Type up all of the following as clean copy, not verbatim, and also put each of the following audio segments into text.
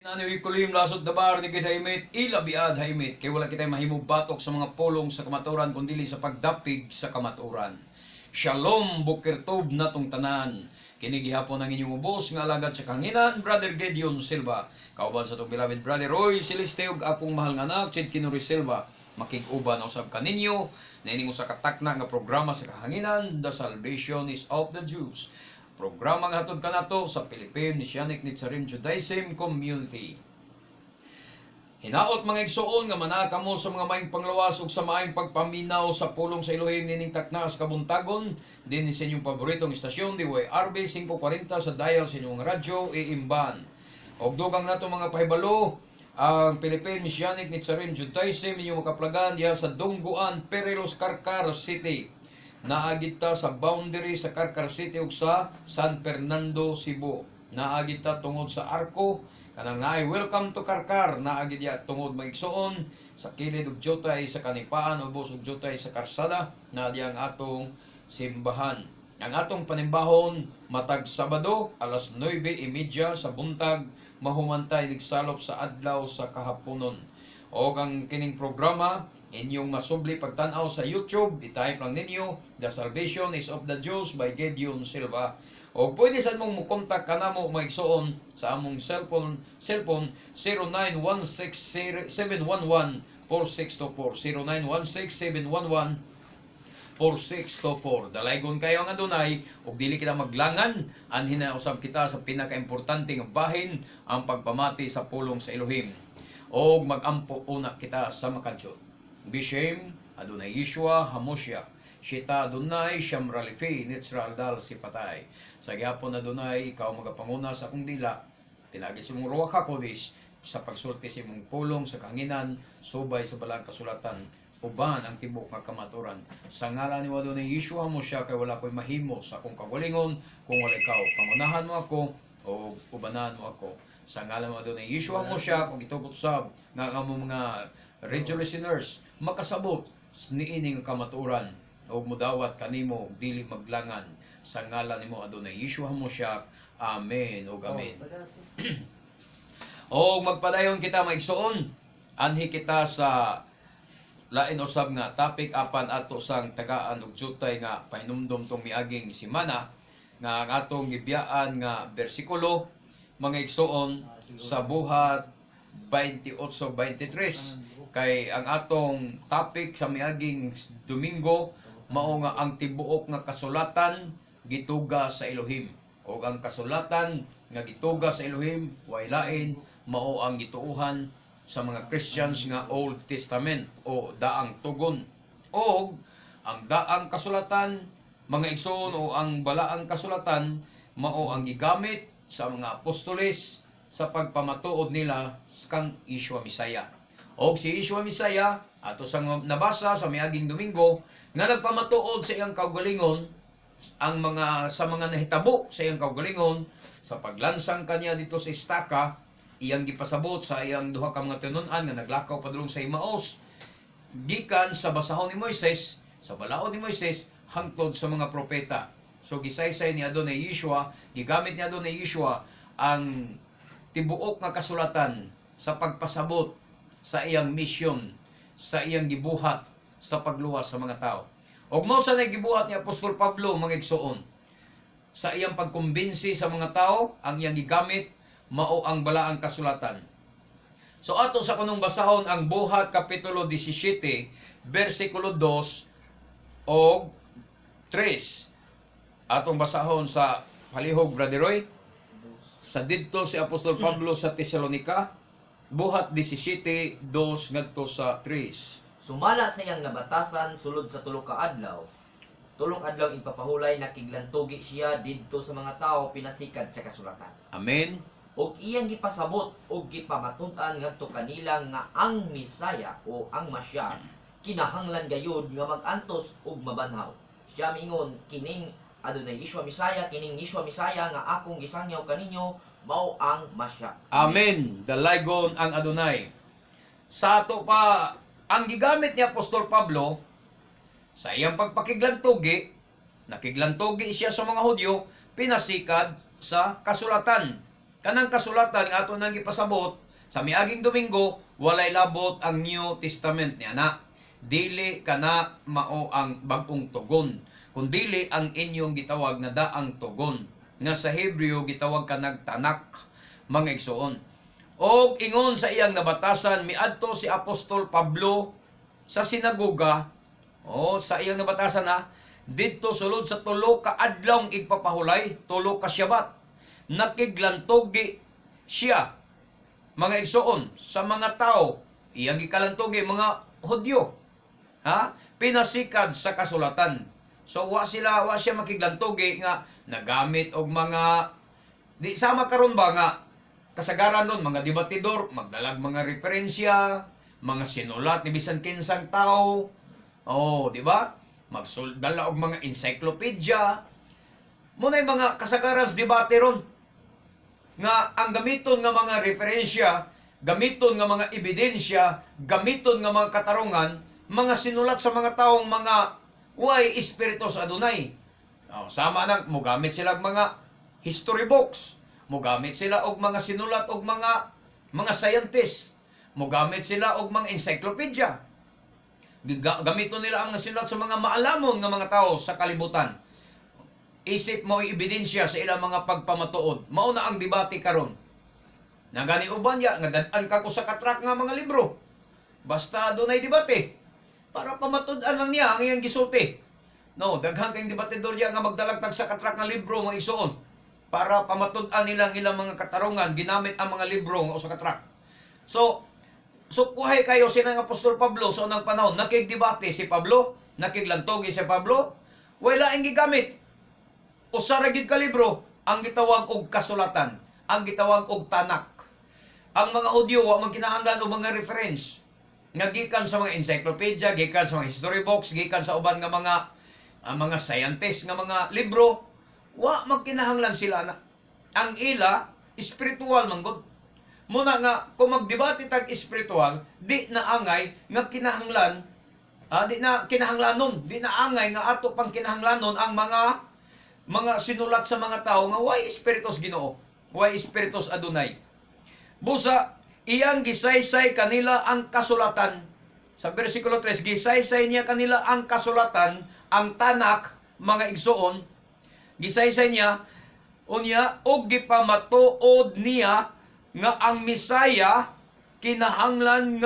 Ano ikulim lasod dabar ni kita himit ilabiad himit kay wala kitay mahimong batok sa mga pulong sa kamaturan kundi sa pagdapig sa kamaturan. Shalom bukirtob natong tanan. Kini gihapon ang inyong ubos nga alagad sa kanginan Brother Gideon Silva. Kauban sa tong beloved Brother Roy Celeste ug akong mahal nga anak Chid Kinuri Silva. Makig-uban usab kaninyo na ining usa ka takna nga programa sa kahanginan The Salvation is of the Jews. Programa nga hatod kanato sa Philippine Messianic Nazarene Judaism Community. Hinaot mga igsuon nga manaka mo sa mga maayong panglawas ug sa maayong pagpaminaw sa pulong sa Elohim nining takna sa kabuntagon din sa inyong paboritong istasyon DYRB 540 sa dial sa inyong radyo Iimban. Og dugang nato mga pahibalo ang Philippine Messianic Nazarene Judaism inyong makaplagan diha sa Dungguan, Perelos, Carcar City. Naagit ta sa boundary sa Carcar City ug sa San Fernando, Cebu. Naagit ta tungod sa Arco, kanang naay welcome to Carcar, naagit ya tungod maigsoon sa kilid ug jotay sa Kanipaan ubos ug jotay sa Karsada na diyang atong simbahan. Ang atong panimbahon matag Sabado alas 9:30 sa buntag mahumantay nigsalop sa adlaw sa kahaponon. O ang kining programa inyong masubli pagtanaw sa YouTube, i-type lang ninyo The Salvation is of the Jews by Gideon Silva. O pwede sa mong mukontak ka na mo maigsoon sa among cellphone 0916-711-4624 0916-711-4624. Dalaygon kayo ang Adonai ug dili kita maglangan anhin na usab kita sa pinakaimportanteng bahin ang pagpamati sa pulong sa Elohim. Og magampo una kita sa makadyot. Bishem Adonai Yeshua Hamoshiach Shita Adonai Shamralifi Nitzra Aldal Sipatay. Sa gihapon Adonai ikaw magapanguna sa akong dila pinagi sa mong Ruach HaKodesh sa pagsulti sa mong pulong sa kanginan subay sa balang kasulatan uban ang tibok nga kamaturan sa ngalan ni Adonai Yeshua Hamoshiach kay wala ko'y mahimo sa akong kagalingon kung wala ikaw pangunahan mo ako o ubanan mo ako sa ngalan mo Adonai Yeshua Hamoshiach kung itugot sab nga among mga radio listeners makasabot niining kamaturan o mudawat kanimo dili maglangan sa ngalan nimo Adonai Yeshua Hamoshiach. Amen o amen. O magpadayon kita maigsuon anhi kita sa lain usab nga topic apan ato sang tagaan og jutay nga pahinumdom tong miaging semana nga ang atong gibiyaan nga bersikulo mga igsuon sa buhat 28-23 kay ang atong topic sa miaging Domingo mao nga ang tibuok nga kasulatan gituga sa Elohim o ang kasulatan nga gituga sa Elohim way lain mao ang gituuhan sa mga Christians nga Old Testament o daang tugon o ang daang kasulatan mga igsoon o ang balaang kasulatan mao ang gigamit sa mga apostoles sa pagpamatuod nila kang Yeshua Misaya. Og si Yeshua Misaya ato sang nabasa sa miaging Domingo nga nagpamatuod sa iyang kaugalingon ang mga sa mga nahitabo sa iyang kaugalingon sa paglansang kaniya dito sa estaka iyang gipasabot sa iyang duha ka mga tinun-an nga naglakaw padulong sa Imaos gikan sa basahon ni Moises sa balaod ni Moises hangtod sa mga propeta. So gisaysay ni Adonai Yeshua, gigamit ni Adonai Yeshua ang tibuok nga kasulatan sa pagpasabot sa iyang misyon, sa iyang gibuhat sa pagluwas sa mga tao. Og mao sa gibuhat ni Apostol Pablo mga igsuon sa iyang pagkumbinsi sa mga tao, ang iyang gigamit mao ang balaang kasulatan. So ato sa kunong basahon ang Buhat kapitulo 17 bersikulo 2 og 3. Atong basahon sa palihog Brother Roy sa didto si Apostol Pablo sa Tesalonica Buhat 17:2 ngadto sa 3. Sumala sa iyang nabatasan sulod sa tulo ka adlaw. Tulong adlaw ipapahulay nakiglantugi siya didto sa mga tao pinasikad sa kasulatan. Amen. Og iyang gipasabot og gipamatud-an ngadto kanila nga ang Misaya o ang Masya kinahanglan gayud nga mag-antos og mabanhaw. Siya mingon kining Adonai Yeshua Misaya kining Yeshua Misaya nga akong gisangyaw kaninyo mao ang Masya. Amen. Dalaygon ang Adonai. Sa ato pa ang gigamit ni Apostol Pablo sa iyang pagpakiglantugi, nakiglantugi siya sa mga Hudyo, pinasikad sa kasulatan. Kanang kasulatan nga ato nang gipasabot sa miaging Domingo, walay labot ang New Testament niya na. Dili kana mao ang bag-ong tugon, kundili ang inyong gitawag na daang tugon, nga sa Hebreo gitawag kanang Tanak, mga igsoon. O ingon sa iyang nabatasan, miadto si Apostol Pablo sa sinagoga, sa iyang nabatasan na, didto sulod sa tulo ka adlaw igpapahulay, tulo ka Syabat, nakiglantogi siya, mga igsoon, sa mga tao, iyang gikalantogi, mga Hudyo, pinasikad sa kasulatan. So wa siya makiglantogi nga nagamit og mga di sama karon ba nga kasagaran nun, mga debatidor, magdalag mga referensya, mga sinulat ni bisan kinsang tao, di ba? Magdala og mga encyclopedia. Muna'y mga kasagaran sa debate ron nga ang gamiton nga mga referensya, gamiton nga mga ebidensya, gamiton nga mga katarungan, mga sinulat sa mga taong mga way espiritu sa Adunay. Sama nang mogamit sila og mga history books, mogamit sila og mga sinulat og mga scientist, mogamit sila og mga encyclopedia. Gamiton nila ang sinulat sa mga maalamon nga mga tao sa kalibutan. Isip mo ebidensya sa ilang mga pagpamatuod. Mao na ang debate karon. Nagani uban ya nga dad-an ka ko sa katrak nga mga libro. Basta dunay debate para pamatud-an lang niya ang iyang gisulti. No, daghang kayong debatidor ya nga magdalagtag sa katrak nga libro mga igsoon para pamatud-an nilang ilang mga katarungan ginamit ang mga libro nga usa ka katrak. So kuhay kayo sinang Apostol Pablo sa unang panahon, nakigdebate si Pablo, nakiglantogi si Pablo, wala ang gigamit. Usa ra gyud ka libro ang gitawag og kasulatan, ang gitawag og Tanak. Ang mga Hudyo wa man kinahanglan og mga reference nga gikan sa mga encyclopedia, gikan sa mga history books, gikan sa uban nga mga scientist nga mga libro, wa man kinahanglan sila na. Ang ila espiritual man gud. Muna nga kung magdebate tag espiritual, di na angay nga kinahanglan, di na kinahanglanon, di na angay nga ato pang kinahanglanon ang mga sinulat sa mga tao nga why spiritus Ginoo, why spiritus Adunay. Busa iyang gisaysay kanila ang kasulatan. Sa bersikulo 3, gisaysay niya kanila ang kasulatan, ang Tanak, mga igsoon. Gisaysay niya unya og gipamatuod niya nga ang Misaya kinahanglan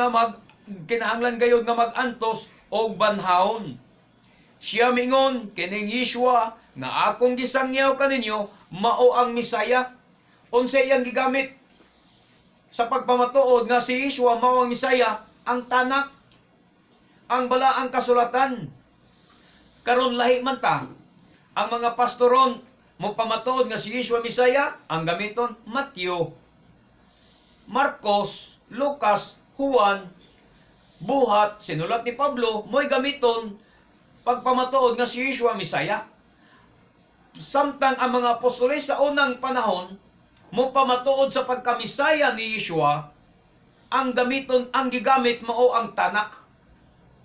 gayud nga magantos og banhaon. Siya mingon kining Yeshua nga akong gisangyaw kaninyo mao ang Misaya. Unsay iyang gigamit sa pagpamatuod nga si Yeshua mao ang Misaya? Ang Tanak, ang balaang kasulatan. Karon lahi man ta ang mga pastoron mo pamatuod nga si Yeshua Misaya, ang gamiton Matthew, Marcos, Lucas, Juan, buhat sinulat ni Pablo mo'y gamiton pagpamatuod nga si Yeshua Misaya. Samtang ang mga apostoles sa unang panahon mo pamatuod sa pagkamisaya ni Yeshua, ang gamiton, ang gigamit mao ang Tanak.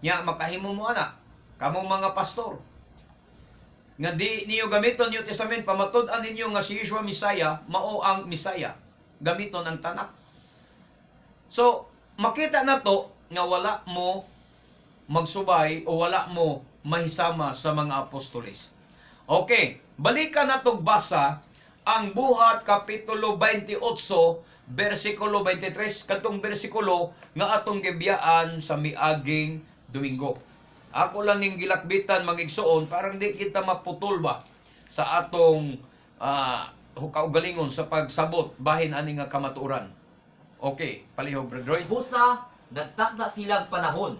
Nya makahimo mo ana, kamong mga pastor nga di niyo gamiton New Testament, pamatud-an ninyo nga si Yeshua Misaya mao ang Misaya, gamiton ang Tanak. So makita na to nga wala mo magsubay o wala mo mahisama sa mga apostoles. Okay, balikan natong basa ang Buhat Kapitulo 28, versikulo 23, katong versikulo nga atong gibiyaan sa miaging Domingo. Ako lang ning gilakbitan mga igsoon, parang di kita maputol ba sa atong kaugalingon sa pagsabot bahin ani nga kamatuoran. Okay, palihog Brother Roy. Busa, nagtakda silang panahon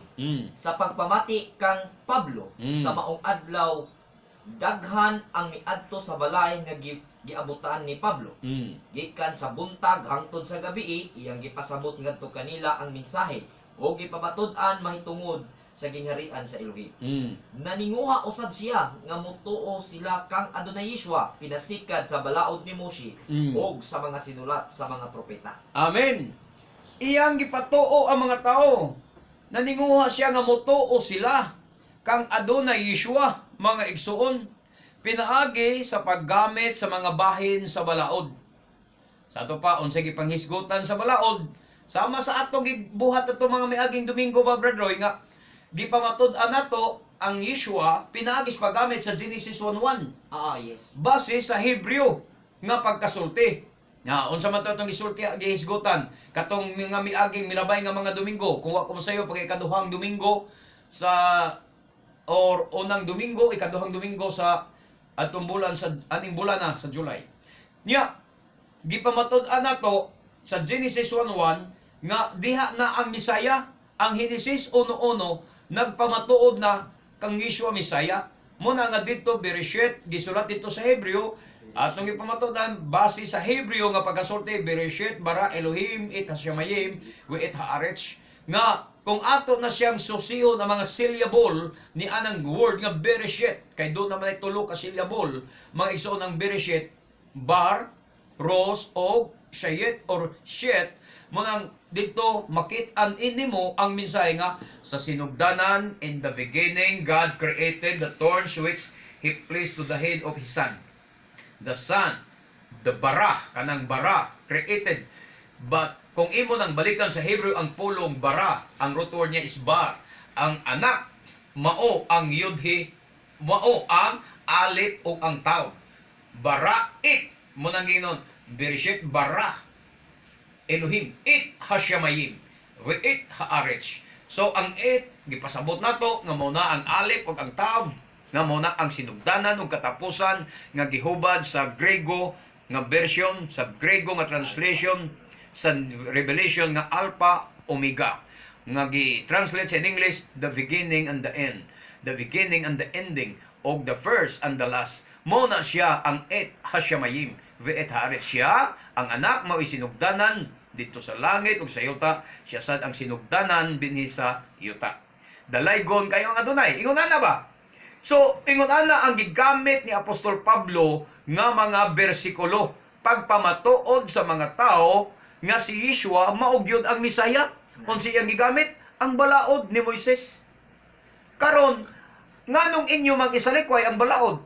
sa pagpamati kang Pablo sa maong adlaw. Daghan ang miadto sa balay nga giabutan ni Pablo. Gikan sa buntag hangtod sa gabi, iyang gipasabot ngadto kanila ang mensahe o gipamatud-an mahitungod sa gingharian sa Elohim. Naninguha usab siya nga mutuo sila kang Adonai Yeshua, pinasikad sa balaod ni Moshe o sa mga sinulat sa mga propeta. Amen. Iyang gipatuo ang mga tao. Naninguha siya nga mutuo sila kang Adonai Yeshua, mga igsuon, pinaagi sa paggamit sa mga bahin sa balaod. Sa ato pa unsay gipanghisgutan sa balaod, sama sa atong gibuhat ato mga miaging Domingo ba Brad Roy nga gipamatud-an nato ang Yeshua pinaagis paggamit sa Genesis 1:1 Yes. base sa Hebreo nga pagkasulti. Nga unsa man to itong gisulti gihisgutan katong mga miaging milabay nga mga Domingo kung wa ko masayo pag ikaduhang Domingo sa or unang Domingo, ikaduhang Domingo sa atong bulan sa aning bulan na sa July. Nya gipamatud-an nato sa Genesis 1:1 nga diha na ang Misaya, ang Genesis 1:1 nagpamatuod na kang Yeshua Misaya. Muna nga dito Bereshit gisulat dito sa Hebreo atong gipamatudan base sa Hebreo nga pagkasulti Bereshit bara Elohim it hashamayim wa it haaretz nga kung ato na siyang susihon ang mga syllable ni anang word nga Bereshit kay do naman ay tulo ka syllable mga igsoon ang Bereshit bar ros o shayet or shet mo nang dito makit-an inimo ang mensahe nga sa sinugdanan in the beginning God created the thorns which He placed to the head of His Son. The Son, the bara, kanang bara, created. But kung imo nang balikan sa Hebrew ang pulong bara, ang root word niya is bar. Ang anak, mao ang yudhi, mao ang alip o ang taw. Bara, it, mo nang ginon, Bereshit bara, Elohim, it hasyamayim, we it haaretz. So ang it, gipasabot nato nga mao na ang alip o ang taw, nga mao na ang sinugdanan ug katapusan nga gihubad sa Grego nga version, sa Grego nga translation sa Revelation nga Alpha Omega nga gi-translate sa English the beginning and the end, the beginning and the ending og the first and the last. Mo na siya ang et hasyamayim ve et haaretz. Siya ang anak mao sinugdanan dito sa langit ug sa yuta, siya sad ang sinugdanan dinhi sa yuta. Dalaygon kayo ang Adonai. Ingon na ba? So, ingon ana ang gigamit ni Apostol Pablo nga mga bersikulo pagpamatuod sa mga tao nga si Yeshua maugyod ang Misaya. Unsa iyang gigamit? Ang balaod ni Moises. Karon nganong inyo mag-isalikway ang balaod?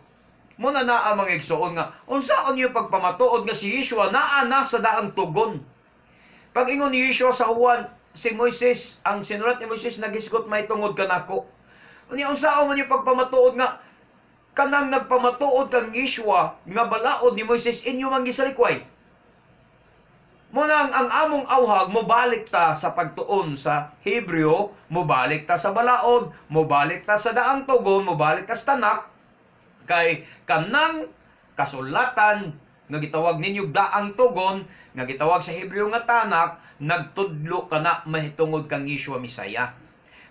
Muna na ang mga igsoon nga unsaon niyo pagpamatuod nga si Yeshua naa na sa daang tugon. Pag ingon ni Yeshua sa Juan, si Moises, ang sinulat ni Moises nagisgot may tungod kanako. Unya unsaon man yung pagpamatuod nga kanang nagpamatuod kang Yeshua nga balaod ni Moises inyo man gisalikway. Muna ang among awhag mobalik ta sa pagtuon sa Hebreo, mobalik ta sa balaod, mobalik ta sa daang tugon, mobalik ta sa tanak kay kanang kasulatan nga gitawag ninyo daang tugon nga gitawag sa Hebreo nga tanak nagtudlo kana mahitungod kang Yeshua Misaya.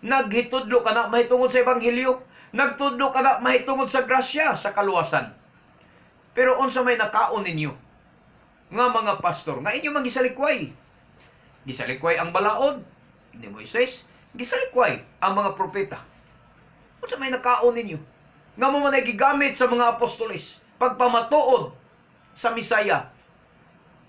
Naghitudlo ka na mahitungod sa Ebanghelyo. Nagtudlo ka na mahitungod sa grasya, sa kaluwasan. Pero unsa may nakaon ninyo? Nga mga pastor, nga inyo mang gisalikway. Gisalikway ang balaod ni Moises. Gisalikway ang mga propeta. Unsa may nakaon ninyo? Nga mo man ay gigamit sa mga apostoles. Pagpamatuod sa Misaya.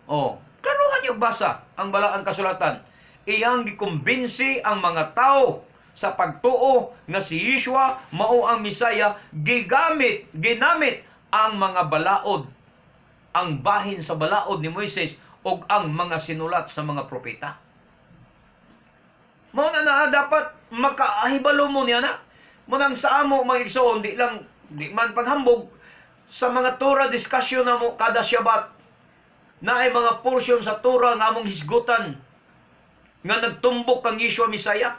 Klaruhan niyo basa ang balaang kasulatan. Iyang gikumbinsi ang mga tao sa pagtuo nga si Yeshua mao ang Misaya, ginamit ang mga balaod, ang bahin sa balaod ni Moises ug ang mga sinulat sa mga propeta. Mao na dapat makaahibalo mo niya na. Munang sa amo magigsoon di man paghambog sa mga Torah discussion na mo kada Shabbat na ay mga portion sa Torah nga among hisgutan nga nagtumbok kang Yeshua Misaya.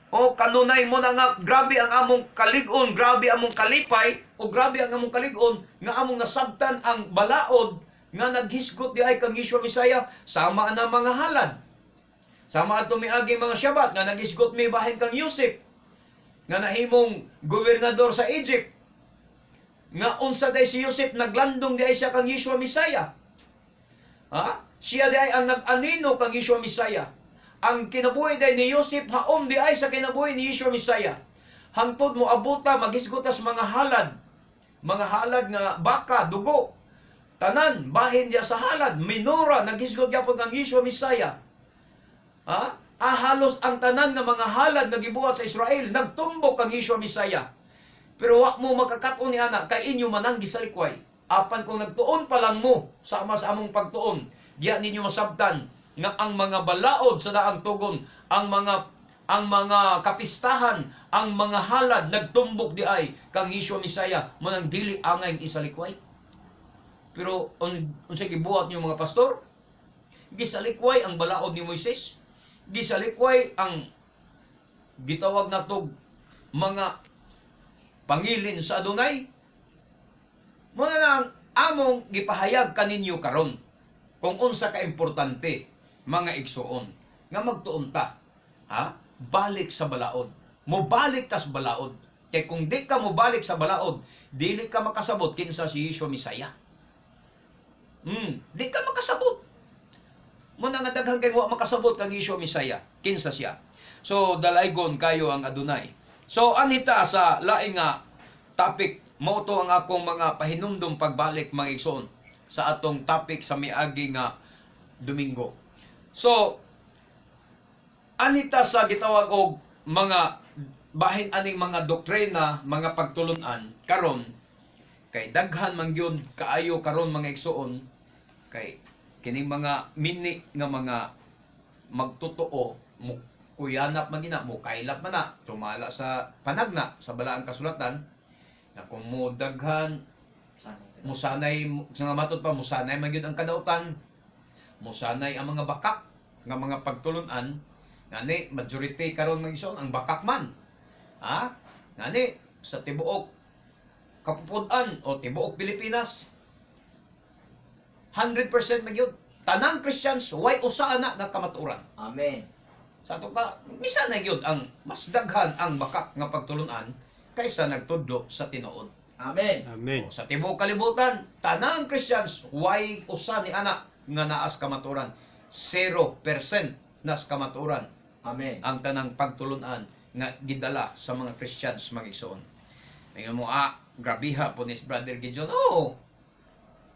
Kanunay mo na nga, grabe ang among kalig-on, grabe among kalipay, o grabe ang among kalig-on, nga among nasabtan ang balaod, nga naghisgot di ay kang Yeshua Misaya, sama na mga halad. Sama ato miagi mga Shabbat, nga naghisgot may bahin kang Yosef, nga nahimong gobernador sa Egypt, nga unsa day si Yosef, naglandong di ay siya kang Yeshua Misaya. Siya di ay ang nag-anino kang Yeshua Misaya. Ang kinabuhi day ni Yosef haom di ay sa kinabuhi ni Yeshua Misaya. Hangtod mo abuta maghisgotas mga halad nga baka, dugo. Tanan bahin dia sa halad, minura naghisgot gyapon kang Yeshua Misaya. Halos ang tanan nga mga halad nga gibuhat sa Israel nagtumbok kang Yeshua Misaya. Pero wa mo makakaton ni ana kay inyo manang gisalikway. apan kung nagtuon pa lang mo sama sa among pagtuon, diya ninyo masabtan nga ang mga balaod sa daang tugon, ang mga kapistahan, ang mga halad nagtumbok di ay kang Yeshua Misaya mo nang dili angay isalikway. Pero unsay gibuhat niyo mga pastor? Gisalikway ang balaod ni Moises. Gisalikway ang gitawag natog mga pangilin sa Adonai. Muna na ang among gipahayag kaninyo karon kung unsa ka importante mga igsuon nga magtuon ta, ha? Balik sa balaod. Mobalik ta sa balaod. Kay kung di ka mobalik sa balaod, dili ka makasabot kinsa si Yeshua Misaya. Di ka makasabot. Muna nga daghang kay wa makasabot kang Yeshua Misaya, kinsa siya. So dalaygon kayo ang Adonai. So anhita sa laing nga topic mao to ang akong mga pahinumdom pagbalik mga igsoon sa atong topic sa miagi nga Domingo. So anita sa gitawag og mga bahin aning mga doktrina, mga pagtulunan karon kay daghan man gyud kaayo karon mga igsoon kay kining mga mini nga mga magtotoo mo kuyanap man gina mo kailap man na tumala sa panagna sa balaang kasulatan na kung mo daghan musanay nga matod pa musanay man gyud ang kadautan, musanay ang mga bakak nga mga pagtulunan ngani majority karon mga igsoon ang bakak man, ha ngani sa tibuok Kapupudan o tibuok Pilipinas 100% man gyud tanang Christians way usa na nga kamatuoran. Amen. Sa ato pa misa na gyud ang mas daghan ang bakak nga pagtulunan kaysa nagtudlo sa tinuod. Amen. Amen. O, sa tibuok kalibutan tanang Christians way usa ni ana nga naas kamatuoran. 0% nas kamatuoran Amen. ang tanang pagtulunan nga gidala sa mga Christians magigsoon. Ngayon mo, grabiha po ni Brother Gideon. Oo,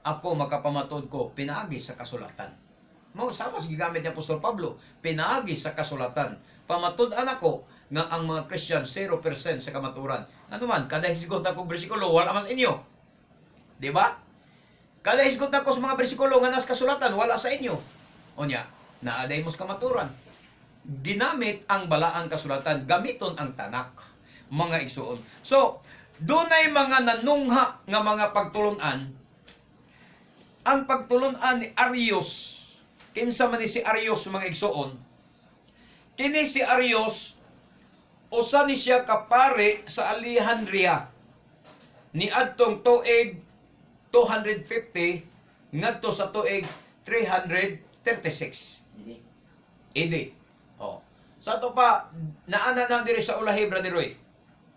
ako makapamatod ko, pinaagi sa kasulatan. Mo sama sa gigamit ni Apostol Pablo, pinaagi sa kasulatan. Pamatud-an ako nga ang mga Christian 0% sa kamaturan. Ano man, kada hisgot akong bersikulo, wala mas inyo. Di ba? Kada hisgot ako sa mga bersikulo nga nas kasulatan, wala sa inyo. O niya, naaday mo sa kamaturan. Ginamit ang balaang kasulatan, gamiton ang tanak, mga igsuon. So, dunay mga nanungha nga mga pagtulunan. Ang pagtulunan ni Arius, kinsa man ni si Arius mga igsuon, kini si Arius, usa ni siya kapare sa Alejandria, ni adtong tuig 250, ngadto sa tuig 336. AD. Oh. Sa to pa, naana na diri sa ulahi, Brother Roy.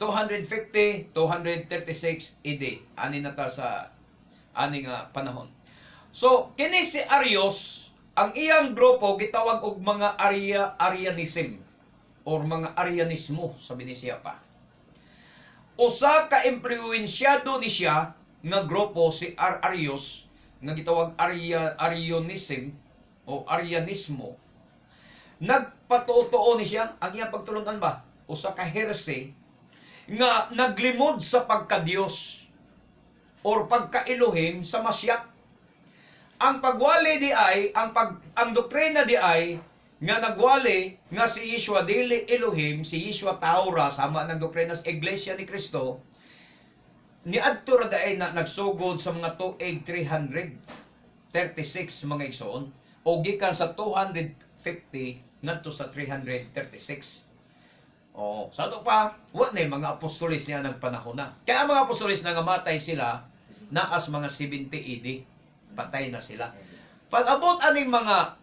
250, 236 AD. Ani na ta sa ani nga panahon. So, kini si Arius, ang iyang grupo gitawag og mga Arianism or mga Arianismo sabi ni siya pa. Usa ka impluwensyado ni siya nga grupo si Arius nga gitawag Arianism o Arianismo. Nagpatuo ni siya ang iyang pagtulunan ba? Usa ka heresy nga naglimod sa pagka-Dios or pagka-Elohim sa Mashiach. Ang pagwali di ay, ang doktrina di ay, nga nagwali nga si Yeshua dili Elohim, si Yeshua Taura, sama ng doktrina sa Iglesia ni Cristo, ni adto ra daay na nagsugod sa mga tuig 336 mga igsoon, o gikan sa 250 ngadto sa 336. Oh, sa ato pa, wa na mga apostolis niya ng panahon na. Kaya ang mga apostolis na ngamatay sila, naas mga 70 AD. Patay na sila. Pag abot aning mga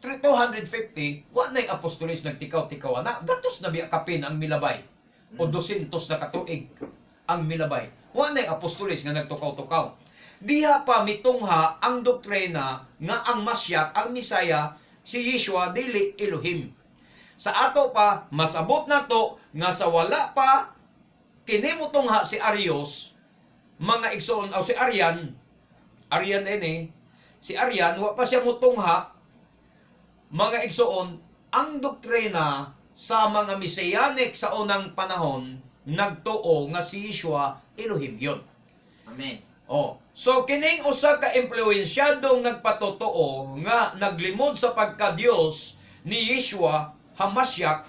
250, wa na'y apostolis nagtikaw-tikaw na. Gatos na biya kapin ang milabay. O 200 na katuig ang milabay. Wa na'y apostolis nga nagtukaw-tukaw. Diha pa mitungha ang doktrina nga ang Mashiach, ang Misaya, si Yeshua dili Elohim. Sa ato pa, masabot na to nga sa wala pa kinimutungha si Arius, mga igsoon o si Arian si Arian, wa pa siya mutungha, mga igsoon, ang doktrina sa mga Messianic sa unang panahon, nagtuo nga si Yeshua Elohim yun. Amen. So kining usa ka impluwensyadong nagpatotoo nga naglimod sa pagka-Dios ni Yeshua Hamashiach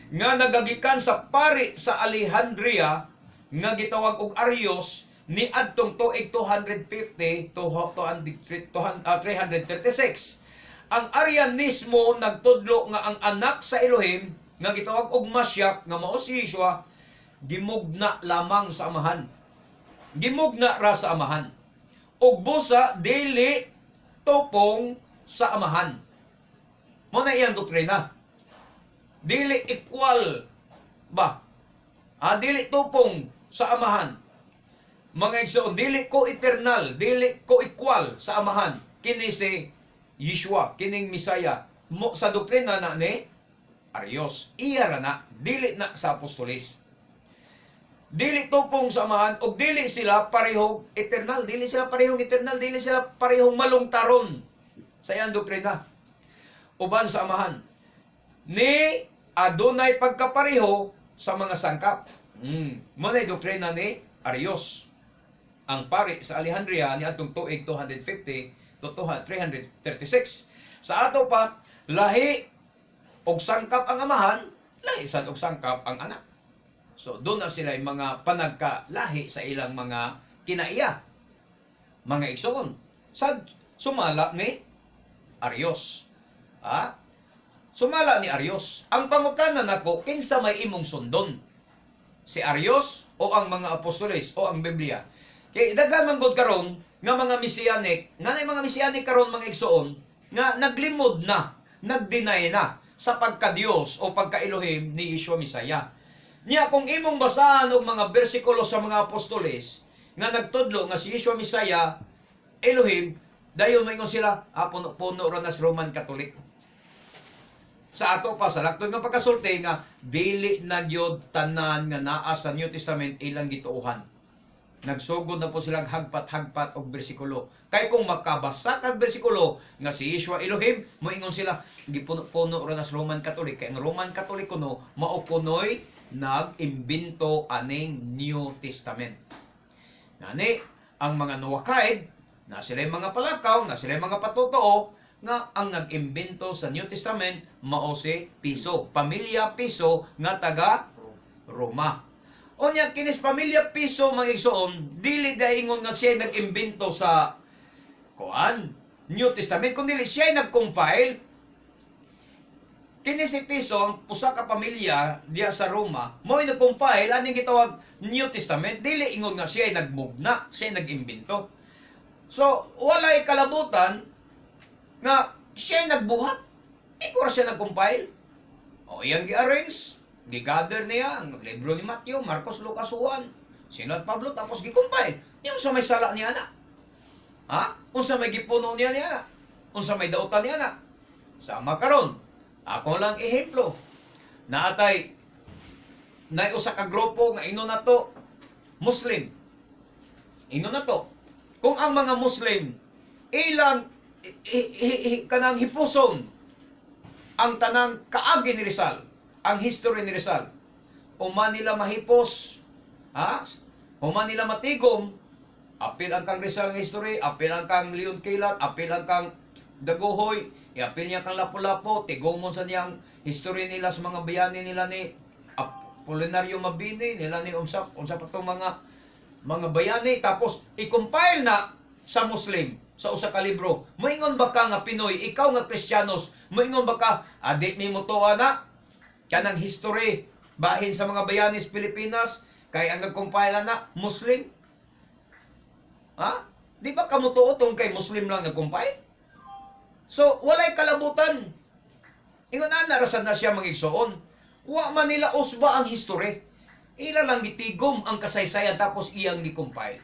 nga nagagikan sa pari sa Alejandria nga gitawag og Arios ni adtong tuig 250 to 336. Ang Arianismo nagtudlo nga ang anak sa Elohim nga gitawag og Mashiach nga mao si Yeshua gimugna lamang sa amahan. Gimugna ra sa amahan. Ug busa dili tupong sa amahan. Mo na iyang doktrina. Dili equal ba? Dili tupong sa amahan. Mga igsoon, dili ko eternal, dili ko equal sa amahan. Kini si Yeshua, kining Misaya. Sa doktrina na ni Arios. Iya ra na, dili na sa apostolis. Dili tupong sa amahan, o dili sila parehong eternal, dili sila parehong eternal, dili sila parehong malungtaron sa iyang doktrina. Uban sa amahan. Ni adunay pagkapareho sa mga sangkap. Manay doktrina ni Arios. Ang pari sa Alejandria ni atong tuig 250 to 336. Sa ato pa, lahi og sangkap ang amahan, lahi sad og sangkap ang anak. So doon na sila yung mga panagkalahi sa ilang mga kinaiya. Mga igsoon. Sad sumala ni Arios. Sumala ni Arios. Ang pangutanan nako, kinsa may imong sundon? Si Arios o ang mga apostoles o ang Biblia? Kay daghan man gud karon nga mga mesianic, nanay mga mesianic karon mga igsoon nga naglimod na, nagdeny na sa pagka-Dios o pagka-Elohim ni Yeshua Misaya. Niya kung imong basahan og mga bersikulo sa mga apostoles nga nagtudlo nga si Yeshua Misaya Elohim, dayon moingon sila puno-puno ra na sa Roman Catholic. Sa ato pa sa laktod nga pagkasulti nga dili na gyud tanan nga naa sa New Testament ilang gituohan. Nagsugod na po silang hagpat-hagpat og bersikulo. Kay kung makabasa kag bersikulo nga si Yeshua Elohim, moingon sila gipuno-puno ra na sa Roman Catholic. Kay ang Roman Catholic kuno mao kunoy nag-imbento aning New Testament. Nani ang mga Nuwakaid na sila mga palakaw, na sila mga patotoo nga ang nag-imbento sa New Testament mao si Piso, pamilya Piso nga taga Roma. Unya kinis pamilya Piso mga igsoon, dili daingon nga siya nag-imbento sa New Testament, kundi siya nag-compile. Kini si Piso, ang usa ka pamilya diya sa Roma, mo'y nag-compile aning gitawag New Testament, dili ingon nga siya nagmugna, siya nag-imbento. So, walay kalabutan nga siya nagbuhat. Ikaw siya nag-compile. O iyang gi-arrange, gi-gather niya ang libro ni Matthew, Marcos, Lucas, Juan, Sinod Pablo, tapos gi-compile. Yung sa may sala niya na. Unsa may gipuno niya na. Unsa may dautan niya na. Sama karon. Ako lang ehemplo. Naatay na usa ka grupo nga ino na to Muslim. Ino na to. Kung ang mga Muslim ilang kanang hipuson ang tanang kaagi ni Rizal, ang history ni Rizal. Uma nila mahipos, uma nila matigom, apil ang kang Rizal ng history, apil ang kang Leon Kilat, apil ang kang Daguhoy, iapil niya kang Lapu-Lapu, tigomon sa niyang history nila sa mga bayani nila ni Apolinario Mabini, nila ni unsa pa itong mga bayani, tapos i-compile na sa Muslim, sa usa ka libro. Moingon ba ka nga Pinoy, ikaw nga Kristiyanos, moingon ba ka, di mi mo to ana, kanang history, bahin sa mga bayani sa Pilipinas, kay ang nag-compile na, Muslim? Di ba kamutuotong kay Muslim lang nag-compile? So, walay kalabutan. Ingon narasan na siya magigsoon. Wa man nila usba ang history. Ila lang gitigom ang kasaysayan tapos iyang gi-compile.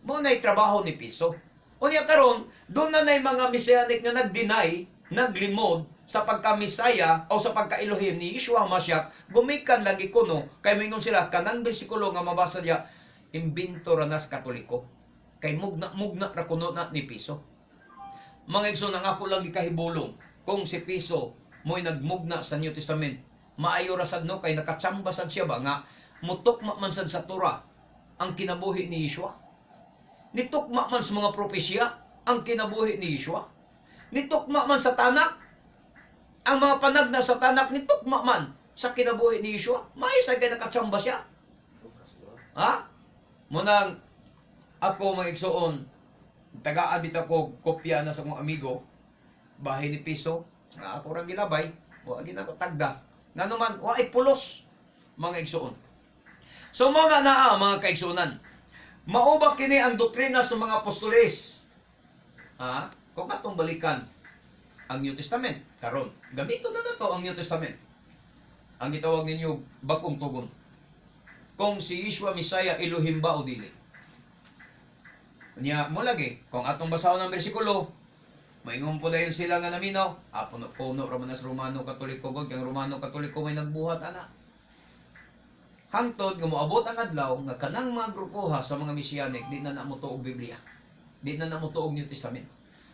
Mao na'y trabaho ni Piso. Unya karon, doon na na'y mga Messianic nga nag-deny, naglimod sa pagka-Misaya o sa pagka-Elohim ni Yeshua Mashiach, gumikan lagi kuno, kay mingon sila, kanang bersikulo nga mabasa niya, imbento ranas Katoliko. Kay mugna ra kuno na ni Piso. Mga igsoon, ang ako lang gikahibulong, kung si Piso mo'y nagmugna sa New Testament, maayo rasad no, kay nakachambasad siya ba nga, mutok man sad sa Torah ang kinabuhi ni Yeshua. Nitukma man sa mga propesya ang kinabuhi ni Yeshua. Nitukma man sa tanak, ang mga panagna sa tanak, nitukma man sa kinabuhi ni Yeshua. May sa kay nakatsamba siya. Ha? Munang ako mga igsoon, tagaan bitaw ko kopya na sa mga amigo, bahay ni piso, nga ako rang gilabay, wa ginako tagda. Nga naman, wa ay pulos, mga igsoon. So mga naa mga kaigsunan, maubak kini ang doktrina sa mga apostoles. Ha? Kung atong balikan ang New Testament, karon gamiton na nato ang New Testament. Ang gitawag ninyo bagong tugon. Kung si Yeshua Messiah Elohim ba o dili. Niya mo lagi, kung atong basahon ng bersikulo, maingon po dayon sila nga naminaw, puno Romanas Romano Katoliko gud, kang Romano Katoliko may nagbuhat ana. Hangtod nga moabot ang adlaw nga kanang mga grupoha sa mga Mesianic di na namo tuog Biblia. Di na namo tuog New Testament.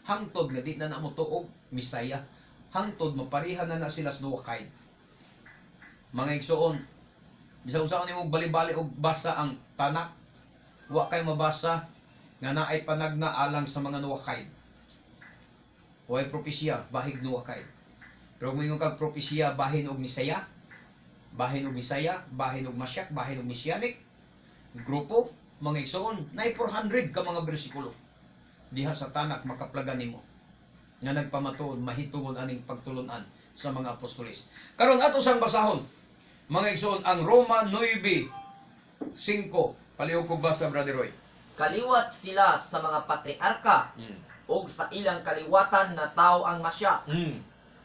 Hangtod nga di na namo tuog Messiah. Hangtod maparihan na sila sa duwakay. Mga igsoon, bisan unsaon nimo bali-bali og basa ang tanak, wa kay mabasa nga naay panagna alang sa mga nuwakay. Way propesya bahig nuwakay. Pero kung ingon kag propesya bahin og Messiah, bahin og Misaya, bahin og Masyak, bahin og Mesianic grupo, mga igsoon, na 400 ka mga bersikulo diha sa tanak makaplagan nimo nga nagpamatuod mahitungod aning pagtulunan sa mga apostoles. Karon ato sang basahon, mga igsoon, ang Roma 9:5. Palihog ko basa, Brother Roy. Kaliwat sila sa mga patriarka ug sa ilang kaliwatan na tao ang Masya.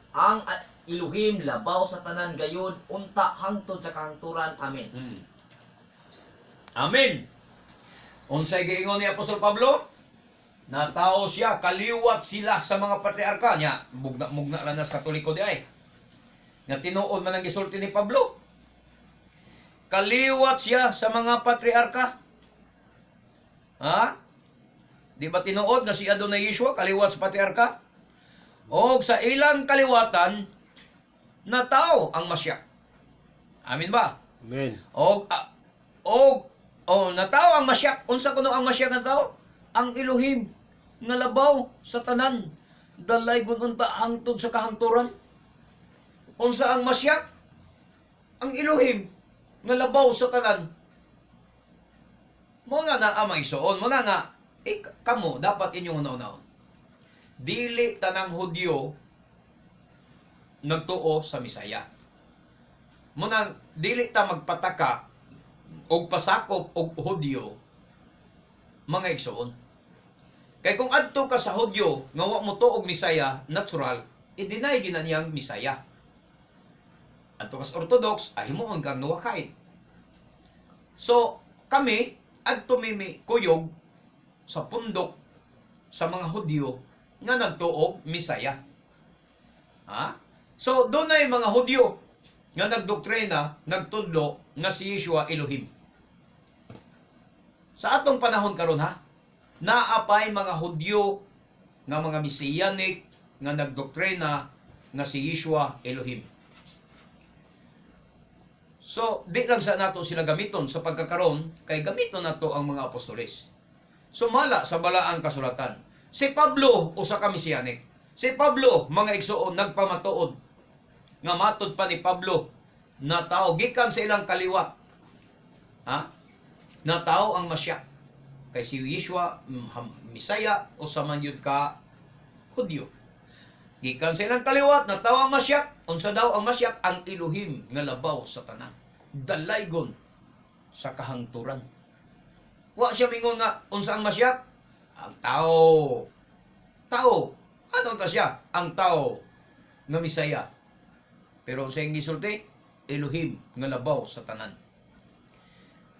Ang Elohim labaw sa tanan gayud unta hangtod sa kahangturan. Amen. Amen. Unsay giingon ni Apostol Pablo? Na tao siya, kaliwat sila sa mga patriarka niya. Mugna lang nas Katoliko di ay. Nga tinuod man ang gisulti ni Pablo. Kaliwat siya sa mga patriarka. Ha? Di ba tinuod nga si Adonai Yeshua kaliwat sa patriarka? O sa ilang kaliwatan na tao ang Masya. Amin ba? Amen. O na tao ang Masya. Unsa kuno ang Masya nga tao? Ang Elohim nga labaw sa tanan. Dalay unta hangtod sa kahangturan. Unsa ang Masya? Ang Elohim nga labaw sa tanan. Mo nga na amay soon, mo na nga kamo dapat inyong unaw-unaw. Dili tanang Hudyo nagtuo sa Misaya. Munang dili ta magpataka og pasakop og Hudyo mga igsoon. Kay kung adto ka sa Hudyo nga wa mo tuog Misaya, natural, i-deny gina niyang Misaya. Adto ka sa Orthodox, ahimoon kang nuwakay. So, kami adto mimi kuyog sa pundok sa mga Hudyo nga nagtuog Misaya. Ha? So, doon ay mga Hudyo nga nagdoktrina, nagtudlo nga si Yeshua Elohim. Sa atong panahon karon ha, naapay mga Hudyo nga mga Messianic nga nagdoktrina nga si Yeshua Elohim. So, di lang sa nato sila gamiton sa pagkakaroon, kay gamiton nato ang mga apostoles. Sumala sa balaang kasulatan. Si Pablo, usa ka Messianic. Si Pablo, mga igsoon, nagpamatuod nga matod pa ni Pablo na tao gikan sa ilang kaliwat. Ha? Na tao ang Masya. Kay si Yeshua, Misaya, o sa man yun ka Hudyo. Gikan sa ilang kaliwat, na tao ang Masya. Unsa daw ang Masya? Ang Elohim nga labaw sa tanan. Dalaygon sa kahangturan. Wa siya mingon nga, unsa ang Masya? Ang tao. Tao. Ano ta siya? Ang tao nga Misaya. Pero sa yung gisulti, Elohim nga labaw sa tanan.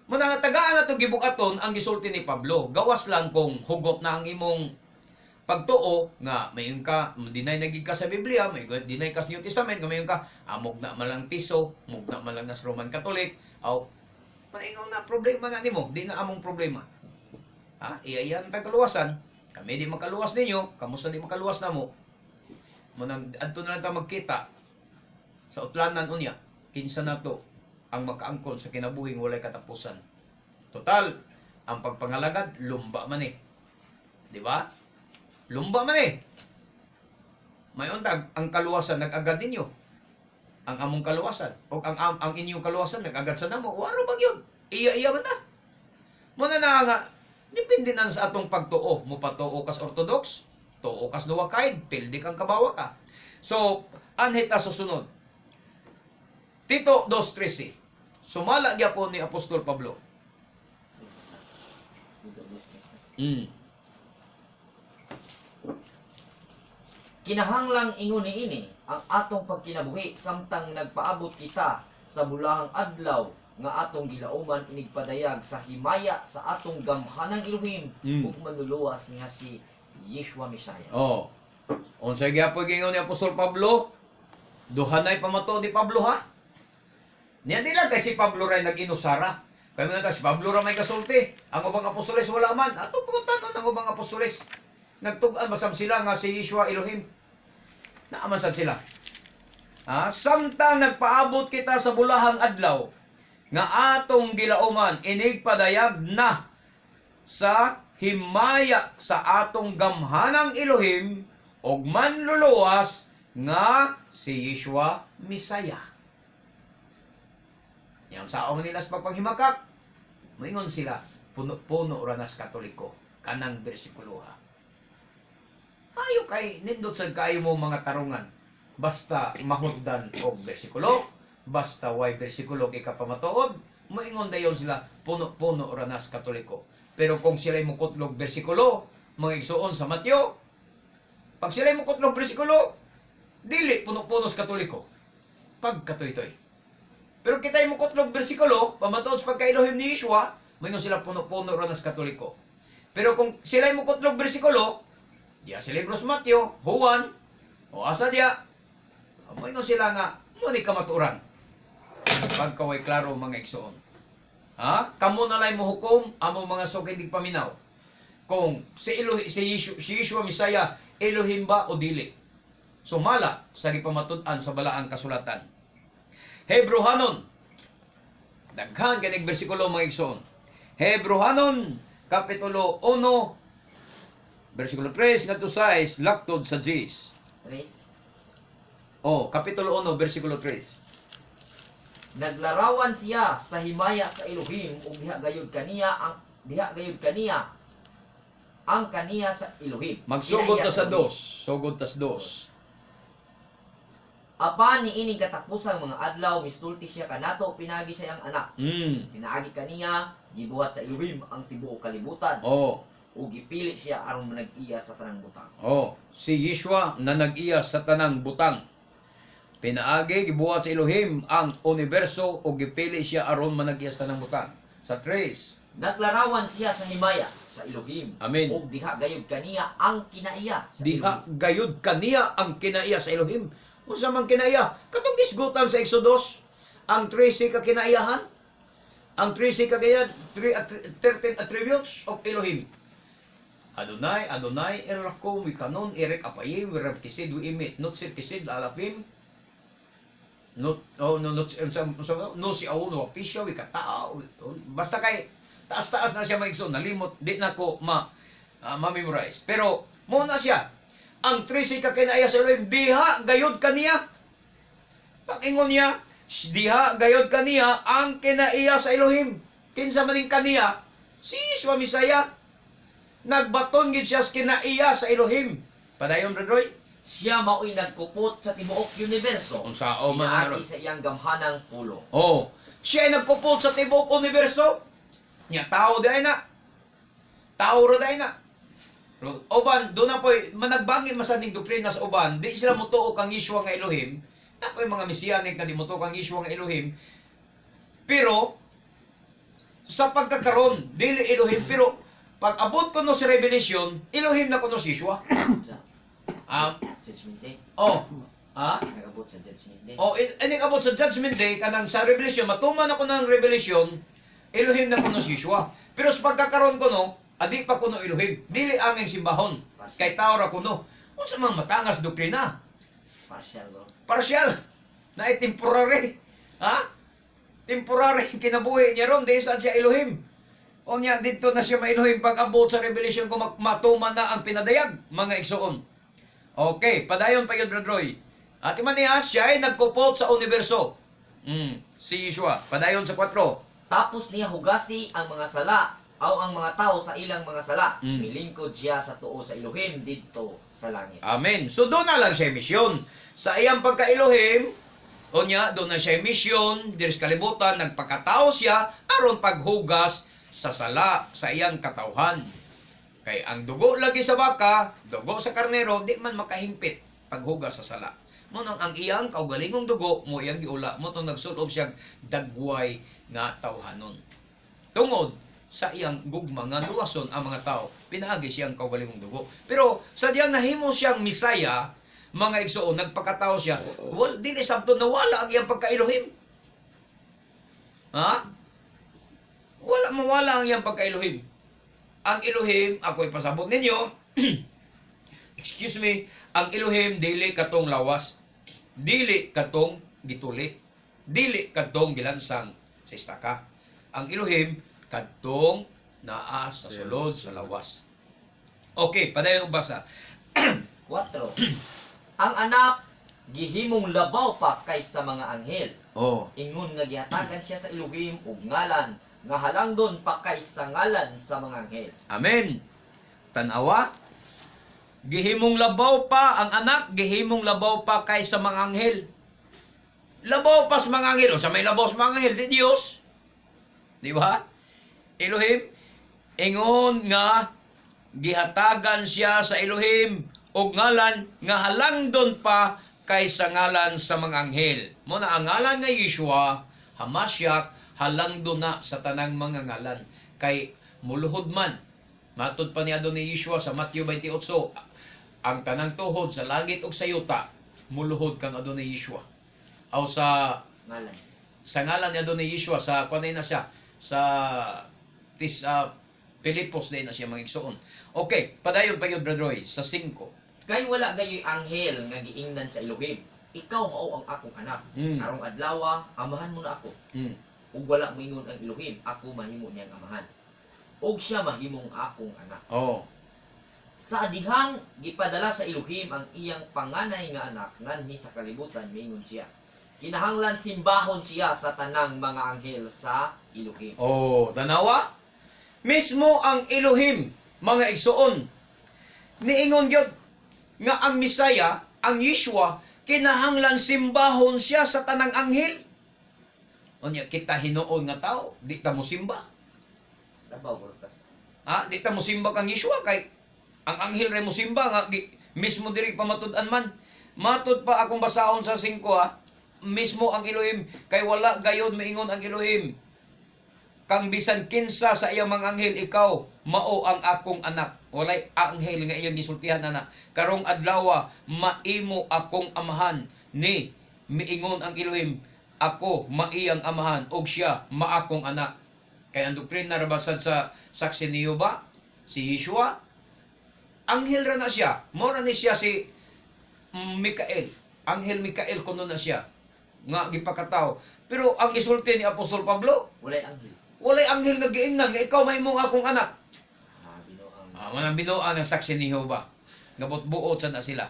Muna nga tagaan na itong gibukaton ang gisulti ni Pablo. Gawas lang kung hugot na ang imong pagtuo nga mayon ka, dinay nagig ka sa Biblia, may dinay ka sa New Testament, mayon ka, amog na malang piso, mug na malang nas Roman Catholic, aw, maningaw na problema na nimo, di na among problema. Ha? Iyayan tag kaluwasan, kami di makaluwas ninyo, kamusta di makaluwas na mo. Munang adto na lang ta magkita sa utlanan unya, kinsa nato ang makaangkon sa kinabuhing walay katapusan. Total, ang pagpangalagad, lumba man eh. Di ba? Lumba man eh. May untag, ang kaluwasan nag-agad ninyo. Ang among kaluwasan. O ang inyong kaluwasan nag-agad sa namo. Waro bang yun? Iya ba ta? Muna na nga, depende na sa atong pagtuo. Mo patuo kas orthodox, tuo kas duwakaid, pildi kang kabawa ka. So, anhita sa sunod. Tito 2:13. Sumala gyapon ni Apostol Pablo. Kinahanglang ingon niini ang atong pagkinabuhi samtang nagpaabot kita sa bulahang adlaw nga atong gilauman inigpadayag sa himaya sa atong gamhanang Elohim ug manluluwas nga si Yeshua Messiah. Oh. Unsay gyapon gingon ni Apostol Pablo? Duhanay pamato ni Pablo ha? Niya nila kay si Pablo ray nag-inusara. Kaya mga si Pablo ra may kasulti. Ang ubang apostoles wala man. Ato pagutanon ang ubang apostoles. Nagtug-an masab sila nga si Yeshua Elohim. Naaman sad sila. Samtang nagpaabot kita sa bulahang adlaw nga atong gilauman inigpadayag na sa himaya sa atong gamhanang Elohim og manluluwas nga si Yeshua Messiah. Yang sao man nila sa pagpanghimakak, moingon sila, puno-puno ranas Katoliko, kanang bersikulo ha. Ayo kay, nindot sa kayo mo mga tarungan, basta mahutdan og bersikulo, basta way bersikulo kay kapamatuod, moingon dayon sila, puno-puno ranas Katoliko. Pero kung sila'y mukutlog bersikulo, mga igsuon sa Mateo, pag sila'y mukutlog bersikulo, dili puno-puno sa Katoliko. Pagkatoy-toy. Pero kita'y mukutlog bersikulo, pamatuod sa pagka-Elohim ni Yeshua, mayroon sila puno-puno ron as Katoliko. Pero kung sila'y mukutlog bersikulo, diya sila Bros Mateo, Juan, o asa diya, mayroon sila nga, muni kamaturan. Pagkaway klaro mga igsoon. Kamo na lang mo hukom, among mga sokay di paminaw. Kung si Yeshua Messiah, Elohim ba o dili? Sumala sa gipamatud-an sa balaang kasulatan. Hebrohanon. Daghan kanig bersikulo mga igsoon. Hebrohanon kapitulo 1 bersikulo 3 ngadto 6 laktod sa 10. Tres. Kapitulo 1 bersikulo 3. Naglarawan siya sa himaya sa Elohim ug diha gayud kaniya ang kaniya sa Elohim. Magsugod Kinaiya ta sa Elohim. 2. Sugod tas 2. Apan niining katapusang mga adlaw misulti siya kanato pinagi sa iyang anak. Pinaagi kaniya gibuhat sa Elohim ang tibuok kalibutan. Ug gipili siya aron manag-iya sa tanang butang. Si Yeshua na nag-iya sa tanang butang. Pinaagi gibuhat sa Elohim ang universo ug gipili siya aron manag-iya sa tanang butang. Sa 3. Naglarawan siya sa himaya sa Elohim. Amen. Ug diha gayud kaniya ang kinaiya sa Diha Elohim. gayud kaniya ang kinaiya sa Elohim. Unsa man kinaiya? Katong gisgutan sa Exodus, ang 13 ka kinaiyahan, ang 13 ka kaya 13 attributes of Elohim. Adonai, Adonai, Erakom, Wikanon, Erek, Apayim, Werab Kisid, Wiimit, Not Sir Kisid, Lalapim, Not si Awon, Wapisya, Wikatao, basta kay taas-taas na siya maigsoon, nalimot, di na ko ma-memorize. Pero, muna siya, ang 13 ka kinaiya sa Elohim, diha gayod kaniya. Pakingon niya, diha gayod kaniya ang kinaiya sa Elohim. Kinsa maning kaniya? Si Yeshua Messiah. Nagbaton gid siya sa kinaiya sa Elohim. Padayon, Brad Roy? Siya mao'y nagkupot sa tibuok universo. Unsao man Pinaagi sa iyang gamhanang pulong. Siya ay nagkupot sa tibuok universo. Nya tao day na. Tao ra day na. Oban, doon na po'y managbangi masaning doktrina sa uban, di sila mutuo kang Yeshua nga Elohim, na po'y mga mesianic na di mutuo kang Yeshua nga Elohim, pero, sa pagkakaroon, dili Elohim, pero, pag abot ko no si Revelation, Elohim na ko no si Yeshua. Judgment Day. Nag-abot sa Judgment Day. Ining abot sa Judgment Day, kanang sa Revelation, matuman ako ng Revelation, Elohim na ko no si Yeshua. Pero sa pagkakaroon ko no, adi pa kuno Elohim, dili ang simbahon, kay tao ra kuno. Unsa man matangas doktrina? Partial. Na temporary. Temporary kinabuhi niya ron, di saan siya Elohim. O niya, dito na siya mailuhim pag-abot sa Revelation kung matuman na ang pinadayag, mga igsoon. Okay, padayon pa yun, Brother Roy. At man niya, siya ay nagkupot sa universo. Si Yeshua, padayon sa 4. Tapos niya hugasi ang mga sala o ang mga tao sa ilang mga sala. Mm. Milingkod siya sa tuo sa Elohim dito sa langit. Amen. So doon na lang siya misyon. Sa iyang pagka-Elohim, o niya, doon na siya misyon, diri sa kalibutan, nagpakatao siya, aron paghugas sa sala, sa iyang katawhan. Kay ang dugo lagi sa baka, dugo sa karnero, di man makahingpit paghugas sa sala. Mo nang ang iyang kaugalingong dugo, mo iyang giula, mo to nagsulob siya dagway nga tawhanon. Tungod sa iyang gugma nga luwason ang mga tao, pinaagi siyang kaugalingong dugo. Pero sa diyang nahimo siyang Misaya, mga igsoon, nagpakatao siya, dili sabto nawala ang iyang pagka-Elohim. Ha? Wala mawala ang iyang pagka-Elohim. Ang Elohim, ako ipasabot ninyo, excuse me, ang Elohim dili katong lawas, dili katong gituli, dili katong gilansang sa istaka. Ang Elohim katong naa sa sulod sa lawas. Okay, padayon basa. 4. Ang anak gihimong labaw pa kaysa mga anghel. Oh, Ingon nga gihatagan siya sa Elohim ug ngalan nga halangdon pa kaysa ngalan sa mga anghel. amen. Tanawa, gihimong labaw pa ang anak, gihimong labaw pa kaysa mga anghel. Labaw pa sa mga anghel. O sa may labaw sa mga anghel, di Diyos. Di ba? Elohim, ingon nga gihatagan siya sa Elohim o ngalan nga halangdon pa kaysa ngalan sa mga anghel. Muna ang ngalan nga Yeshua, Hamasyak, halangdon na sa tanang mga ngalan. Kay muluhod man, matod pa ni Adonai Yeshua sa Matthew 28, ang tanang tuhod sa langit ug sa yuta, muluhod kang Adonai Yeshua. Aw sa Ngalan. ngalan ni Adonai Yeshua, sa kunay na siya, sa Pilipos na siya mga igsoon. Okay, padayon pa yun, Brother Roy, sa 5. Kay wala gayoy anghel nga giingnan sa Elohim. Ikaw mao ang akong anak. Karong adlaw, amahan mo na ako. Ug wala mo ingon ang Elohim, ako mahimo niyang amahan. Ug siya mahimong akong anak. Oh. Sa adihang gipadala sa Elohim ang iyang panganay nga anak nganhi sa kalibutan miingon siya. Kinahanglan simbahon siya sa tanang mga anghel sa Elohim. Oh, tanawa? Mismo ang Elohim, mga igsoon, niingon gyud nga ang Misaya, ang Yeshua, kinahanglan simbahon siya sa tanang anghel. Unya kita hinuon nga tao, di ta mo simba. Labaw tas. Di ta mo simba kang Yeshua kay ang anghel ray mo simba nga mismo diri pamatud-an man. Matud pa akong basahon sa 5 mismo ang Elohim kay wala gayud maingon ang Elohim. Kang bisan kinsa sa iyang mga anghel, ikaw mao ang akong anak. Walay anghel nga iyang gisultihan ana. Karong adlaw maimo akong amahan ni miingon ang Elohim, ako maiyang amahan og siya maakong anak. Kay ang doktrina rabasad sa saksi ni Jehova, si Yeshua, anghel ra na siya. Mao na ni siya si Mikael. Anghel Mikael kuno na siya nga gipakataw. Pero ang gisulti ni Apostol Pablo, Walay anghel. walay anghel nga giingnan nga ikaw mahimong akong anak. Binuang. Manang binuan ang saksi ni Jehova. Nabot-buot sa na sila.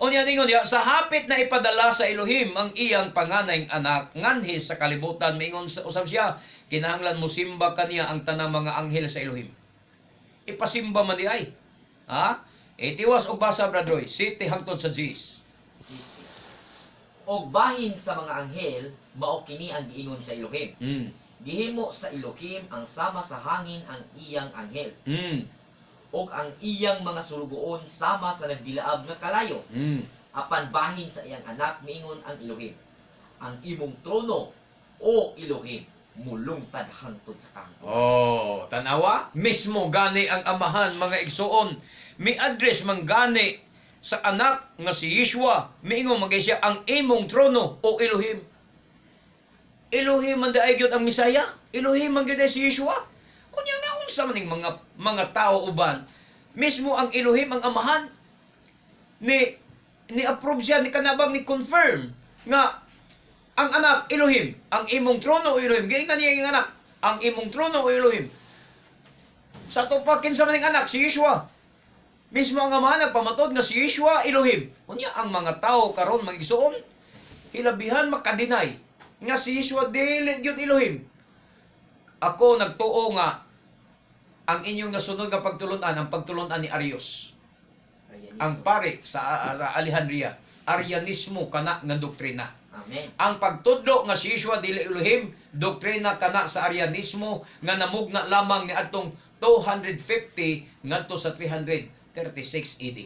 Unya ningon ya, sa hapit na ipadala sa Elohim ang iyang panganayng anak nganhi sa kalibutan, maingon sa usab siya, kinahanglan mo simba kaniya ang tanang mga anghel sa Elohim. Ipasimba man di ay. Itiwas og basa, Brother Roy, city hangtod sa G's. Og bahin sa mga anghel, mao kini ang giingon sa Elohim. Gihimo sa Elohim ang sama sa hangin ang iyang anghel. Og ang iyang mga sulugoon sama sa nagdilaab nga kalayo. Apan bahin sa iyang anak miingon ang Elohim. Ang imong trono, o Elohim, mulungtad hangtod sa kampo. Oh, tanawa, mismo gani ang amahan, mga igsoon. Mi-address man gani sa anak nga si Yeshua. Miingon magay siya ang imong trono, o Elohim. Elohim man daay gyud ang Misaya. Elohim man gyud si Yeshua. Unya nga unsa man ning mga tao uban, mismo ang Elohim ang amahan ni approve siya, ni kanabang ni confirm nga ang anak Elohim, ang imong trono o Elohim. Gani niya ang anak, ang imong trono o Elohim. Sa tupakin sa maning anak, si Yeshua. Mismo ang ama nagpamatod nga si Yeshua Elohim. Unya ang mga tao karon mga igsoon, hilabihan makadinay nga si Yeshua dili gyud Elohim. Ako nagtuo nga ang inyong nasunod nga pagtulunan, ang pagtulunan ni Arius. Ang pare sa Alejandria, Arianismo kana nga doktrina. Amen. Ang pagtudlo nga si Yeshua dili Elohim, doktrina kana sa Arianismo nga namugna lamang ni atong 250 ngadto sa 336 AD.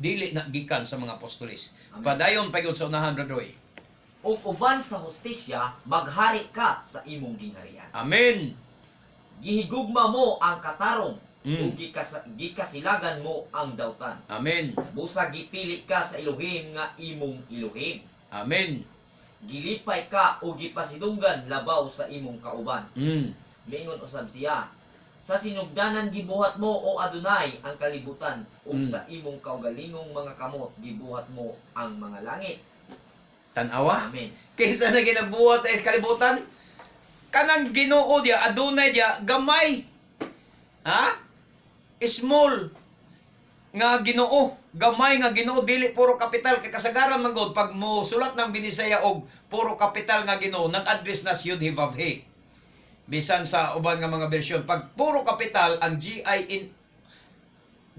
Dili na gikan sa mga apostoles. Amen. Padayon pagod sa unahan Rodoy. Ug uban sa hustisya, maghari ka sa imong gingharian. Amen. Gihigugma mo ang katarong ug Mm. gikasilagan mo ang dawtan. Amen. Busa gipili ka sa Elohim nga imong Elohim. Amen. Gilipay ka o gipasidunggan labaw sa imong kauban. Mm. Miingon usab siya, sa sinugdanan gibuhat mo o Adonai ang kalibutan ug sa imong kaugalingong mga kamot gibuhat mo ang mga langit. Tanawa. Amen. Kaysa na ginabuhat sa kalibutan, kanang Ginoo dia adunay dia gamay. Ha? Small nga Ginoo, gamay nga Ginoo dili puro kapital kay kasagaran man gud pag mo sulat ng Binisaya og puro kapital nga Ginoo nag-address na si Yud He Vav He. Bisan sa uban nga mga bersyon pag puro kapital ang GI in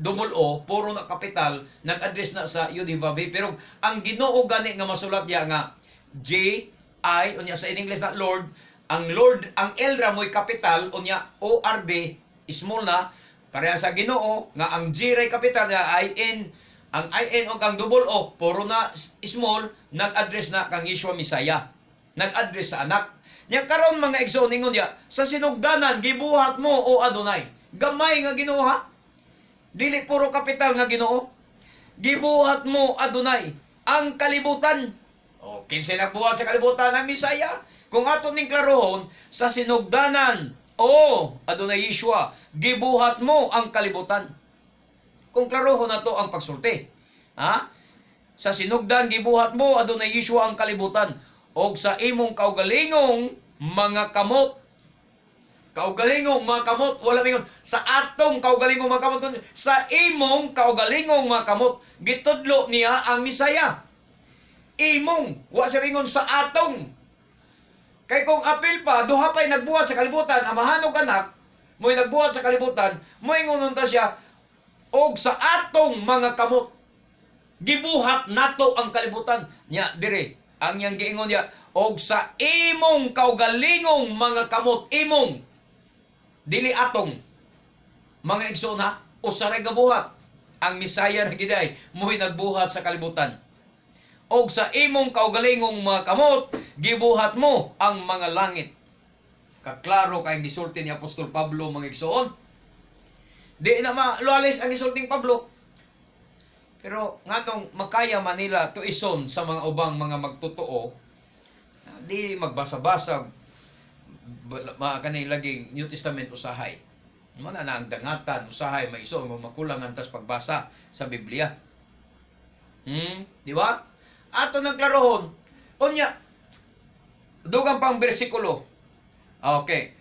double O puro na kapital nag-address na sa Yud He Vav He, pero ang Ginoo gani nga masulat diya nga J I unya sa in English na Lord, ang Lord ang L ra mo'y kapital unya O R D small na pareha sa Ginoo nga ang G ray kapital nga IN, ang IN o ang double O puro na small, nag-address na kang Yeshua Misaya, nag-address sa anak nya. Karon mga igsoon ningon diya sa sinugdanan gibuhat mo o Adonai, gamay nga Ginoo ha, dili puro kapital nga Ginoo, gibuhat mo Adonai ang kalibutan. O kinsa nagbuhat sa kalibutan ang Misaya? Kung ato ning klarohon sa sinugdanan, o Adonai Yeshua, gibuhat mo ang kalibutan. Kung klarohon na to ang pagsulti. Ha? Sa sinugdan, gibuhat mo Adonai Yeshua ang kalibutan. O sa imong kaugalingong mga kamot. Kaugalingong mga kamot. Wala mingon. Sa atong kaugalingong mga kamot. Sa imong kaugalingong mga kamot. Gitudlo niya ang Misaya. Imong. Wa siya mingon sa atong. Kay kung apil pa, duha pa'y nagbuhat sa kalibutan, amahanog anak, mo'y nagbuhat sa kalibutan, mo'y ngunong ta siya, og sa atong mga kamot, gibuhat nato ang kalibutan. Nya, dire, ang yang giingon niya, og sa imong kaugalingong mga kamot, imong, dili atong, mga igsoon ha, usaray gabuhat, ang Misaya na giday, mo'y nagbuhat sa kalibutan. Og sa imong kaugalingong mga kamot, gibuhat mo ang mga langit. Kaklaro kay gisulti ni Apostol Pablo mga igsoon. Di na malualis ang gisulting Pablo. Pero ngatong makaya Manila tuison sa mga ubang mga magtotoo, di magbasa-basa kanay lagi New Testament usahay. Mana na ang dangatan usahay maiso makulang antas pagbasa sa Biblia. Di ba? Ato nagklarohon. Unya, dugang pang bersikulo. Okay.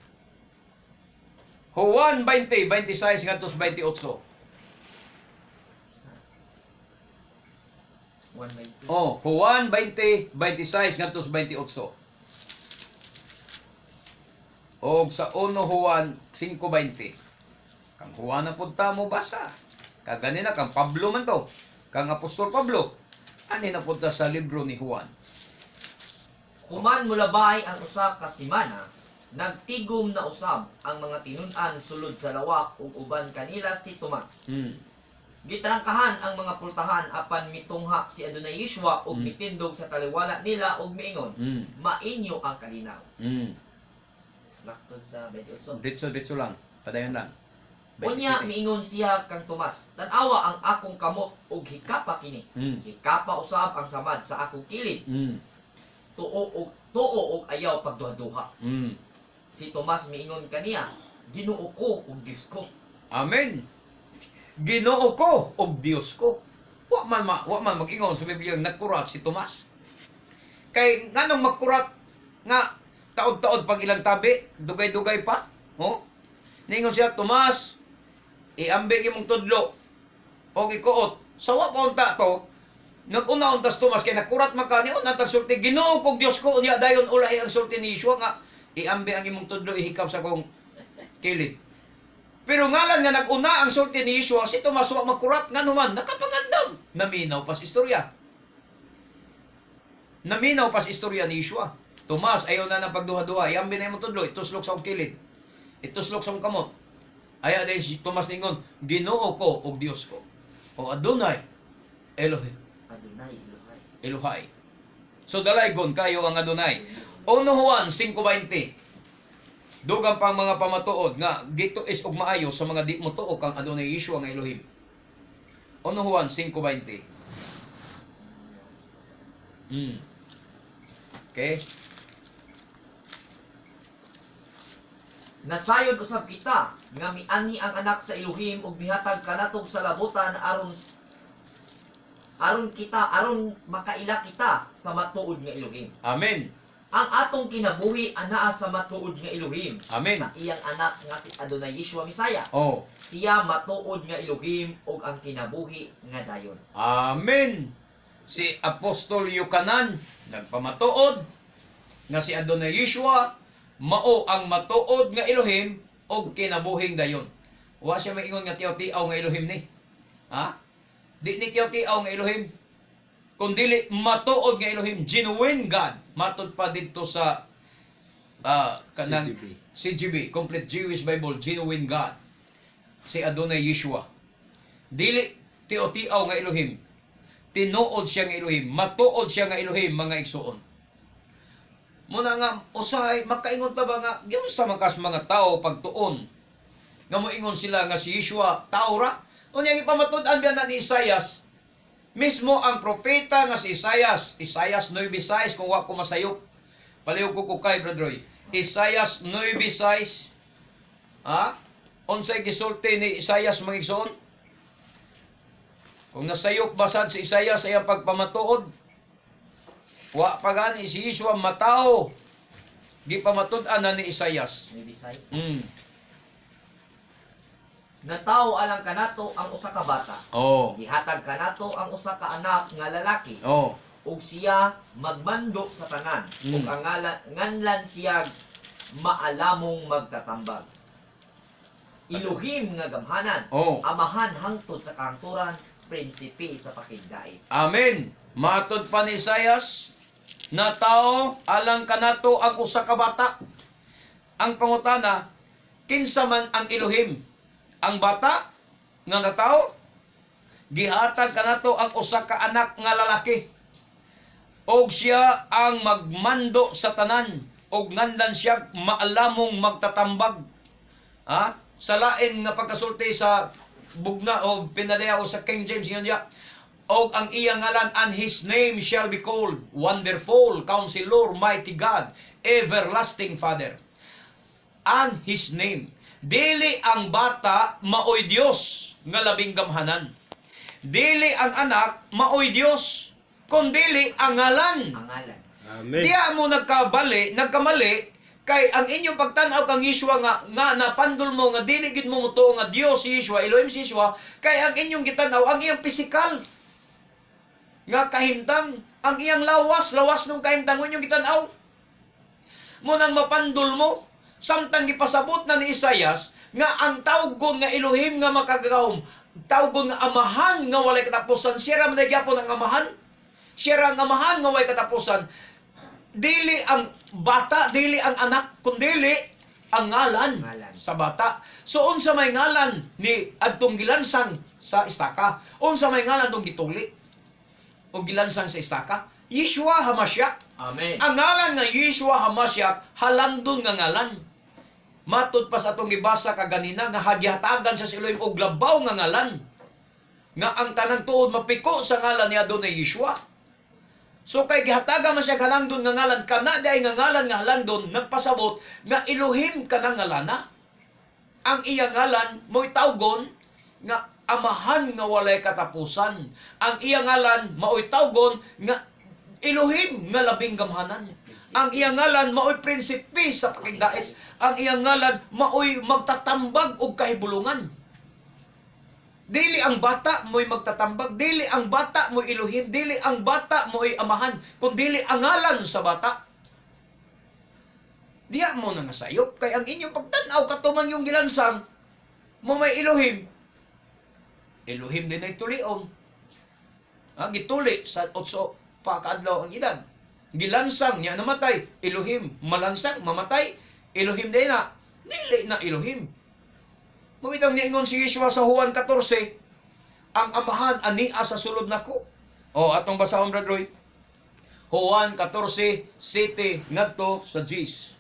Juan 20, 26 ngadto 28. 1:20. Oh, Juan 20, 26 ngadto 28. Og sa 1 Juan 5:20. Kang Juan na pud ta mo basa. Kaganina kang Pablo man to. Kang Apostol Pablo. Ani na punta sa libro ni Juan. Human mulabay ang usa ka semana, nagtigom na usab ang mga tinun-an sulod sa lawak ug uban kanila si Tomas. Gitrangkahan ang mga pultahan apan mitungha si Adonai Yeshua ug mitindog sa taliwala nila ug miingon, mainyo ang kalinaw. Laktod sa 28. Ditso lang. Padayon lang. Unya 27. miingon siya kang Tomas, tan-awa ang akong kamot ug hikapa kini. Hikapa usab ang samad sa akong kilid. Tuo ug ayaw pagduha-duha. Si Tomas miingon kaniya, Ginoo ko ug Dios ko. Amen. Ginoo ko og Dios ko. Wa man mag-ingon sa Biblia nagkurat si Tomas. Kay nganong magkurat nga taod-taod pang ilang tabi, dugay-dugay pa. Oh? Ningon siya, Tomas, iambig imong tudlo o ikuot. Sawa pa unta to, nag-una untas Tomas, kaya nakurat makani, o natagsulti, Ginoo kong Diyos ko, unya dayon ulahi ang sulti ni Yeshua nga, iambi ang imong tudlo, ihikap sa kong kilid. Pero ngalan nga nag-una ang sulti ni Yeshua, si Tomas wa makurat, nga naman, nakapangandam. Naminaw pa sa istorya. Naminaw pa sa istorya ni Yeshua. Tomas, ayaw na ng pagduha-duha, iambi na imong tudlo, ituslok sa kong kilid. Ituslok sa kong kamot. Ayaw din si Tomas ningon, Ginoo ko o Diyos ko. O Adonai, Elohim. Adonai, Elohai. Elohai. So dalaygon kayo ang Adonai. Uno Juan 5:20. Dugang pang mga pamatuod nga gito is og maayo sa mga di mo tuo kang Adonai Yeshua nga Elohim. Uno Juan 5:20. Okay? Nasayod usab kita nga miani ang anak sa Elohim ug mihatag kanatog sa labutan aron makaila kita sa matuod nga Elohim. Amen. Ang atong kinabuhi anaa sa matuod nga Elohim. Amen. Sa iyang anak nga si Adonai Yeshua Misaya. Oh. Siya matuod nga Elohim ug ang kinabuhi nga dayon. Amen. Si Apostol Yukanan nagpamatuod nga si Adonai Yeshua mao ang matuod nga Elohim og kinabuhing dayon. Wa siya maingon nga tiyaw-tiaw nga Elohim ni. Ha? Di ni tiyaw-tiaw nga Elohim. Kundili matuod nga Elohim, genuine God. Matud pa dito sa kanang CGB, Complete Jewish Bible, genuine God. Si Adonai Yeshua. Dili tiyaw-tiaw nga Elohim. Tinuod siya nga Elohim, matuod siya nga Elohim, mga igsuon. Muna nga, usahay, makaingon ta ba nga, yung sa mga tao pagtuon, nga moingon sila nga si Yeshua, tao ra, unyang ipamatud-an biya na ni Isaias, mismo ang propeta nga si Isaias 9:6, kung wa ko masayok, palihog ko kay Brother Roy, Isaias 9:6, unsay gisulti ni Isaias mga igsoon? Kung nasayok basad si Isaias sa iyang pagpamatuod, wa pa gani si Yeshua matao. Di pa matud-an na ni Isaias. Maybe size. Mm. Nataw alang kanato ang usa ka bata. Oh. Gihatag kanato ang usa ka anak nga lalaki. Oh. Ug siya magmando sa tanan. Ug ang nganlan siya maalamong magtatambag. Elohim nga gamhanan. Oh. Amahan hangtod sa kahangturan, prinsipe sa pakigdait. Amen. Matod pa ni Isaias na tao alang kanato ang usa ka bata. Ang pangutana, kinsa man ang Elohim? Ang bata nga natawo? Gihatag kanato ang usa ka anak nga lalaki. Og siya ang magmando sa tanan og ngandan siya maalamong magtatambag. Sa lain nga pagkasulti sa bugna o pinadaya o sa King James yun ya. Og ang iyang ngalan, and his name shall be called Wonderful, Counselor, Mighty God, Everlasting Father. And his name. Dili ang bata maoy Dios nga labing gamhanan. Dili ang anak maoy Dios, kundili ang ngalan. Ang ngalan. Amen. Diya mo nagkamali, kay ang inyong pagtanaw kang Yeshua nga napandol mo nga dili gid mo mutuo nga Dios si Yeshua, Elohim si Yeshua, kay ang inyong gitanaw ang iyang pisikal nga kahimtang, ang iyang lawas nung kahimtang mo inyong gitanaw. Munang mapandol mo, samtang gipasabot na ni Isaias nga ang tawgon nga Elohim nga makagahom, tawgon nga amahan nga walay katapusan, siya ra man gyapon ang amahan. Siya ra ang amahan nga walay katapusan. Dili ang bata, dili ang anak, kundi ang ngalan sa bata. So unsa may ngalan ni adtong gilansang sa istaka? Unsa may ngalan tong gituli o gilansang sa istaka? Yeshua HaMashiach. Amen. Ang ngalan nga Yeshua HaMashiach, halandon nga ngalan. Matud pa sa atong gibasa kaganina nga hagyatagan sa Elohim og labaw nga ngalan. Nga ang tanang tuod mapiko sa ngalan ni Adonai Yeshua. So kay gihatagan man siya halandon nga ngalan, kana day nga ngalan nga halandon nagpasabot nga Elohim kanang ngalana. Ang iyang ngalan mo'y tawgon nga amahan nga walay katapusan. Ang iyang ngalan maoy tawgon nga Elohim nga labing gamhanan. Ang iyang ngalan maoy prinsipe sa pakigdait. Ang iyang ngalan maoy magtatambag og kahibulungan. Dili ang bata mo'y magtatambag, dili ang bata mo'y Elohim, dili ang bata mo'y amahan, kundi ang ngalan sa bata. Diya mo na nga sayop, kay ang inyong pagtanaw katuman yung gilansang, mo may Elohim. Elohim din ay tulion. Gituli sa 8 pa kaadlaw ang edad. Gilansang niya namatay, Elohim. Malansang, mamatay, Elohim din na. Dili na Elohim. Mamitang niingon si Yeshua sa Juan 14, ang amahan ania sa sulod nako. Atong basahon, Brad Roy. Juan 14:7 ngadto sa 10.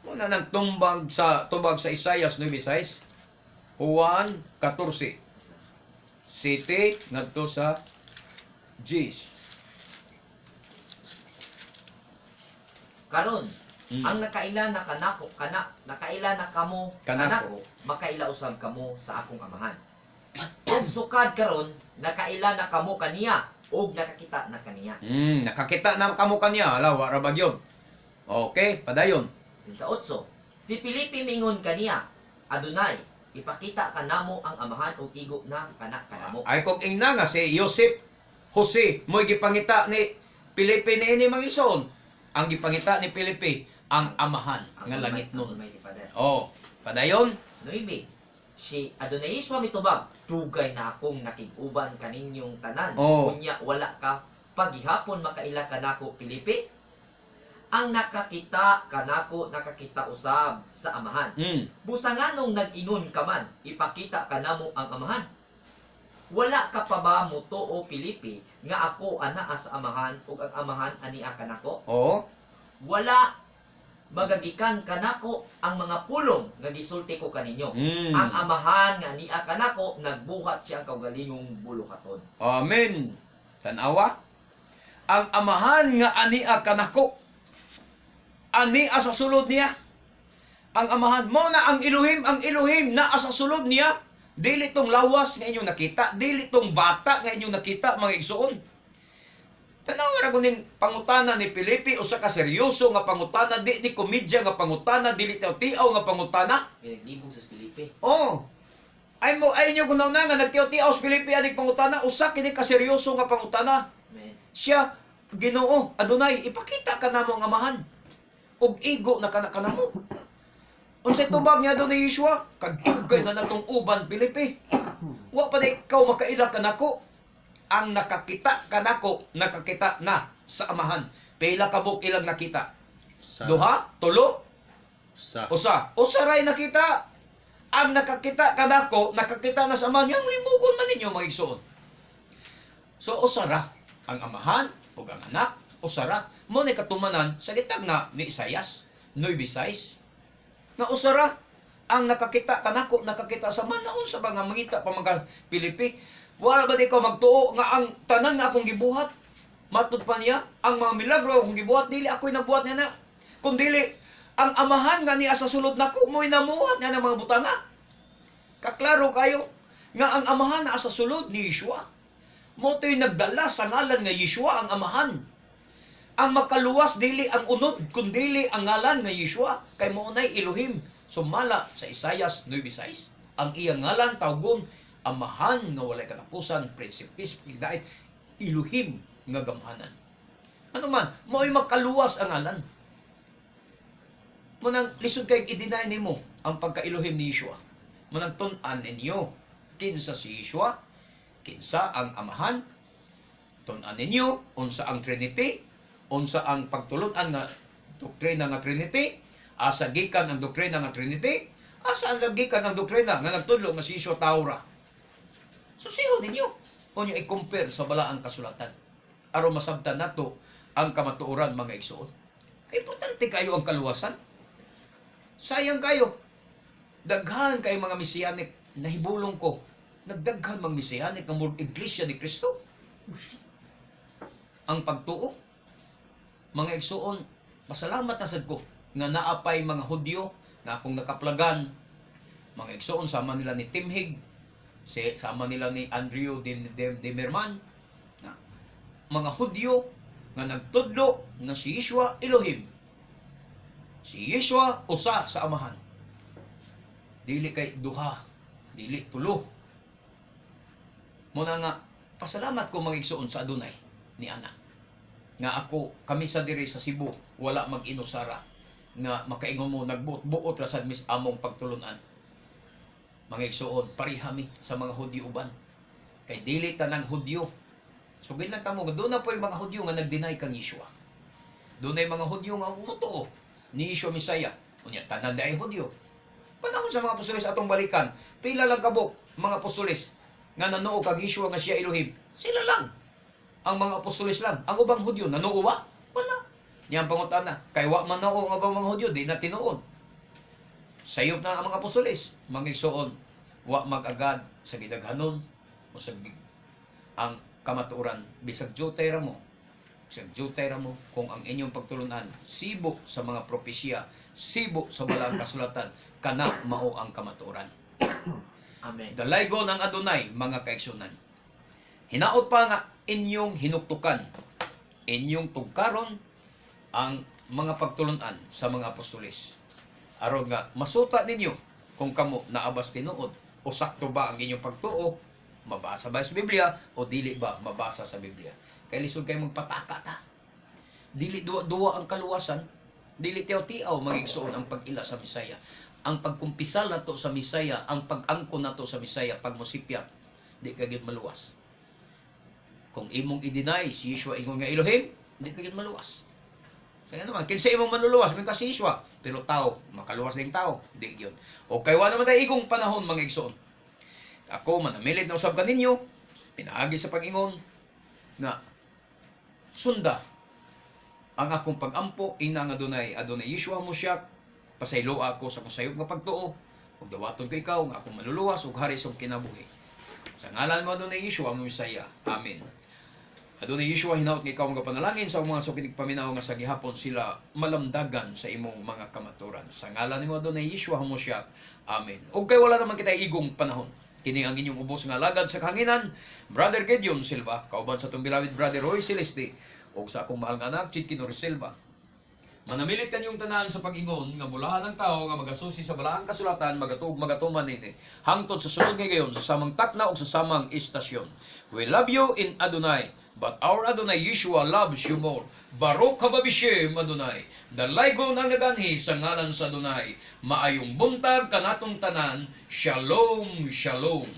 Muna nang tubag sa Isaias 9:6. Juan 14:7 ngadto sa 10. Karon, ang nakaila na nakaila na kamo kanako, makaila usab kamo sa akong amahan. Ug sukad karon, nakaila na kamo kaniya ug nakakita na kaniya. Nakakita na kamo kaniya, wala ra bagyon. Okay, padayon. Sa 8, si Filipe mingon kaniya, Adonai, ipakita ka namo ang amahan ug igo na kanamo. Ay kog ingna nga si Jose mo'y gipangita ni Filipe ni Mangison. Ang gipangita ni Filipe ang amahan nga langit nun. Padayon. 9, si Adonai Yeshua mitubag, dugay na akong nakig-uban kaninyong tanan. Unya wala ka paghihapon makaila kanako Filipe. Ang nakakita kanako nakakita usab sa amahan. Busanganong nag-ingon ka man, ipakita kanamo ang amahan. Wala ka pa ba mo to o Filipe nga ako anaa sa amahan ug ang amahan ania kanako? Wala magagikan kanako ang mga pulong nga gisulti ko kaninyo. Ang amahan nga ania kanako nagbuhat siya ang kaugalingong buluhaton. Amen. Tanawa. Ang amahan nga ania kanako ania sa sulod niya. Ang amahan mo na ang Elohim na sa sulod niya. Dili tong lawas nga inyong nakita, dili tong bata nga inyong nakita, mga igsuon. Tanawa ra kuning pangutana ni Filipe, usa ka seryoso nga pangutana, di ni komedya nga pangutana, dili tiaw nga pangutana. Pinaglibog sa Filipe. Ay nyo kunaw na nga nagtiaw-tiaw sa Filipe aning pangutana, usa kini ka seryoso nga pangutana. Amen. Siya, Ginoo, Adonai, ipakita ka namo ang amahan. Og igo na kanamo. Unsay tubag niya doon ni Yeshua? Kadugay na natong uban, Filipe. Wa pa na ikaw makaila kanako. Ang nakakita kanako, nakakita na sa amahan. Pila kabuk ilang nakita? Duha? Tulo? Usa. Usa ray nakita. Ang nakakita kanako, nakakita na sa amahan. Yang limugon man ninyo, mga igsoon. So, usara ang amahan o ang anak. Usara. Mo ni katumanan sa gitag na ni Isaias. 9:6. Na usara ang nakakita kanako, nakakita sa manaon sa mga mangita pa mga Filipe. Wala ba di ko magtuo nga ang tanan nga akong gibuhat? Matud pa niya, ang mga milagro akong gibuhat, dili ako'y nabuhat niya na. Kung dili, ang amahan nga niya sa sulod nako, mo'y namuhat niya ng mga butanga. Kaklaro kayo nga ang amahan na sa sulod ni Yeshua. Mo to'y nagdala sa ngalan nga Yeshua ang amahan. Ang makaluwas dili ang unod kundi ang ngalan nga Yeshua kay mounay Elohim sumala sa Isaias 9:6. Ang iyang ngalan tawgon amahan nga walay katapusan, prinsipis pigdait, Elohim nga gamhanan. Ano man, mao'y makaluwas ang ngalan. Munang lisod kay i-deny nimo ang pagka-Elohim ni Yeshua. Munang tun-an ninyo kinsa si Yeshua, kinsa ang amahan, tun-an ninyo unsa ang Trinity, unsa ang pagtulon-an nga doktrina nga Trinity, asa gikan ang doktrina nga Trinity, asa ang gikan ang doktrina nga nagtudlo nga si Yeshua Taura. So siho ninyo, unyo i-compare sa balaang kasulatan aron masabtan nato ang kamatuoran, mga igsuon. Importante kayo ang kaluwasan. Sayang kayo. Daghan kay mga Mesianic, nahibulong ko, nagdaghan mga Mesianic nga mga iglesia ni Kristo. Ang pagtuo, mga igsuon, pasalamat na sad ko nga naapay mga Hudyo na akong nakaplagan, mga igsuon sama nila ni Timhig, sama nila ni Andrew Demerman, na mga Hudyo nga nagtudlo nga si Yeshua Elohim. Si Yeshua usa sa Amahan. Dili kay duha, dili tulo. Muna nga, pasalamat ko mga igsoon sa adunay ni Ana. Nga ako, kami sa diri sa Cebu, wala mag-inusara. Nga makaingon mo, nagbuot-buot ra sad mis among pagtulunan. Mga igsoon, parihami sa mga Hudyo uban. Kay dili tanang Hudyo. So ginagta mo, doon na po yung mga Hudyo nga nag-deny kang Yeshua. Doon na yung mga Hudyo nga umutuo ni Yeshua Misaya. Unya, tanan ay Hudyo. Panahon sa mga apostoles atong balikan, pila lang kabok mga apostoles nga nanuo kag Yeshua nga siya Elohim. Sila lang. Ang mga apostoles lang. Ang ubang Hudyo, nanuo ba? Wala. Niyang pangutana, kay wa man nanuo ang ubang mga Hudyo, di na tinuod. Sayop na ang mga apostoles. Mga igsoon, wa mag-agad sa gidaghanon o sa ang kamatuoran. Bisag jutay ra mo. Bisag jutay ra mo kung ang inyong pagtulunan sibo sa mga propesya, sibo sa balang kasulatan, kana mao ang kamatuoran. Amen. Dalaygo ng Adonai, mga kaigsunan. Hinaot pa nga inyong hinuktukan, inyong tugkaron ang mga pagtulunan sa mga apostoles. Aron nga masuta ninyo kung kamo naabas tinuod o sakto ba ang inyong pagtuo, mabasa ba sa Biblia o dili ba mabasa sa Biblia. Kay lisod kayo magpataka ta. Dili duwa ang kaluwasan, dili tiyaw-tiyaw magigsoon ang pag-ila sa Misaya. Ang pagkumpisal nato sa Misaya, ang pag-angkon nato sa Misaya, pagmusipya, di kagid maluwas. Kung imong i-deny si Yeshua ingon nga Elohim, di kagid maluwas. Kaya naman, kinsa imong manluluwas, may kasi Yeshua, pero tao, makaluwas ding tao, di yun. O kay wa naman tayo igong panahon mga igsoon. Ako manamilit na usab kaninyo, pinaagi sa pag-ingon na sunda ang akong pag-ampo ina nga Adonai Yeshua Moshiach, pasaylo ako sa kusayog nga pagtuo, ug dawaton ko ikaw nga akong maluluwas ug hari sa kinabuhi. Sa ngalan mo Adonai Yeshua ang Mesaya. Amen. Adonai Yeshua, hinaot nga ikaw mga panalangin sa mga sukinig paminaw nga sa gihapon sila malamdagan sa imong mga kamaturan. Sa ngalan ni mo Adonai Yeshua Moshiach. Amen. Ug kay wala naman kita igong panahon. Kini ang inyong ubos nga lagad sa kahanginan, Brother Gideon Silva, kauban sa itong beloved Brother Roy Celeste, ug sa akong mahal nga anak, Chitkinor Silva. Manamilit kanyong tanan sa pag-ingon nga mulahan ng tao nga magasusi sa balaang kasulatan, magatuman nini. Hangtod sa sunod nga gayon, sa samang takna o sa samang istasyon. We love you in Adonai, but our Adonai Yeshua loves you more. Baruch hababishem Adonai. Dalaygo nang naganhi sa ngalan sa Adonai. Maayong buntag kanatong tanan. Shalom, shalom.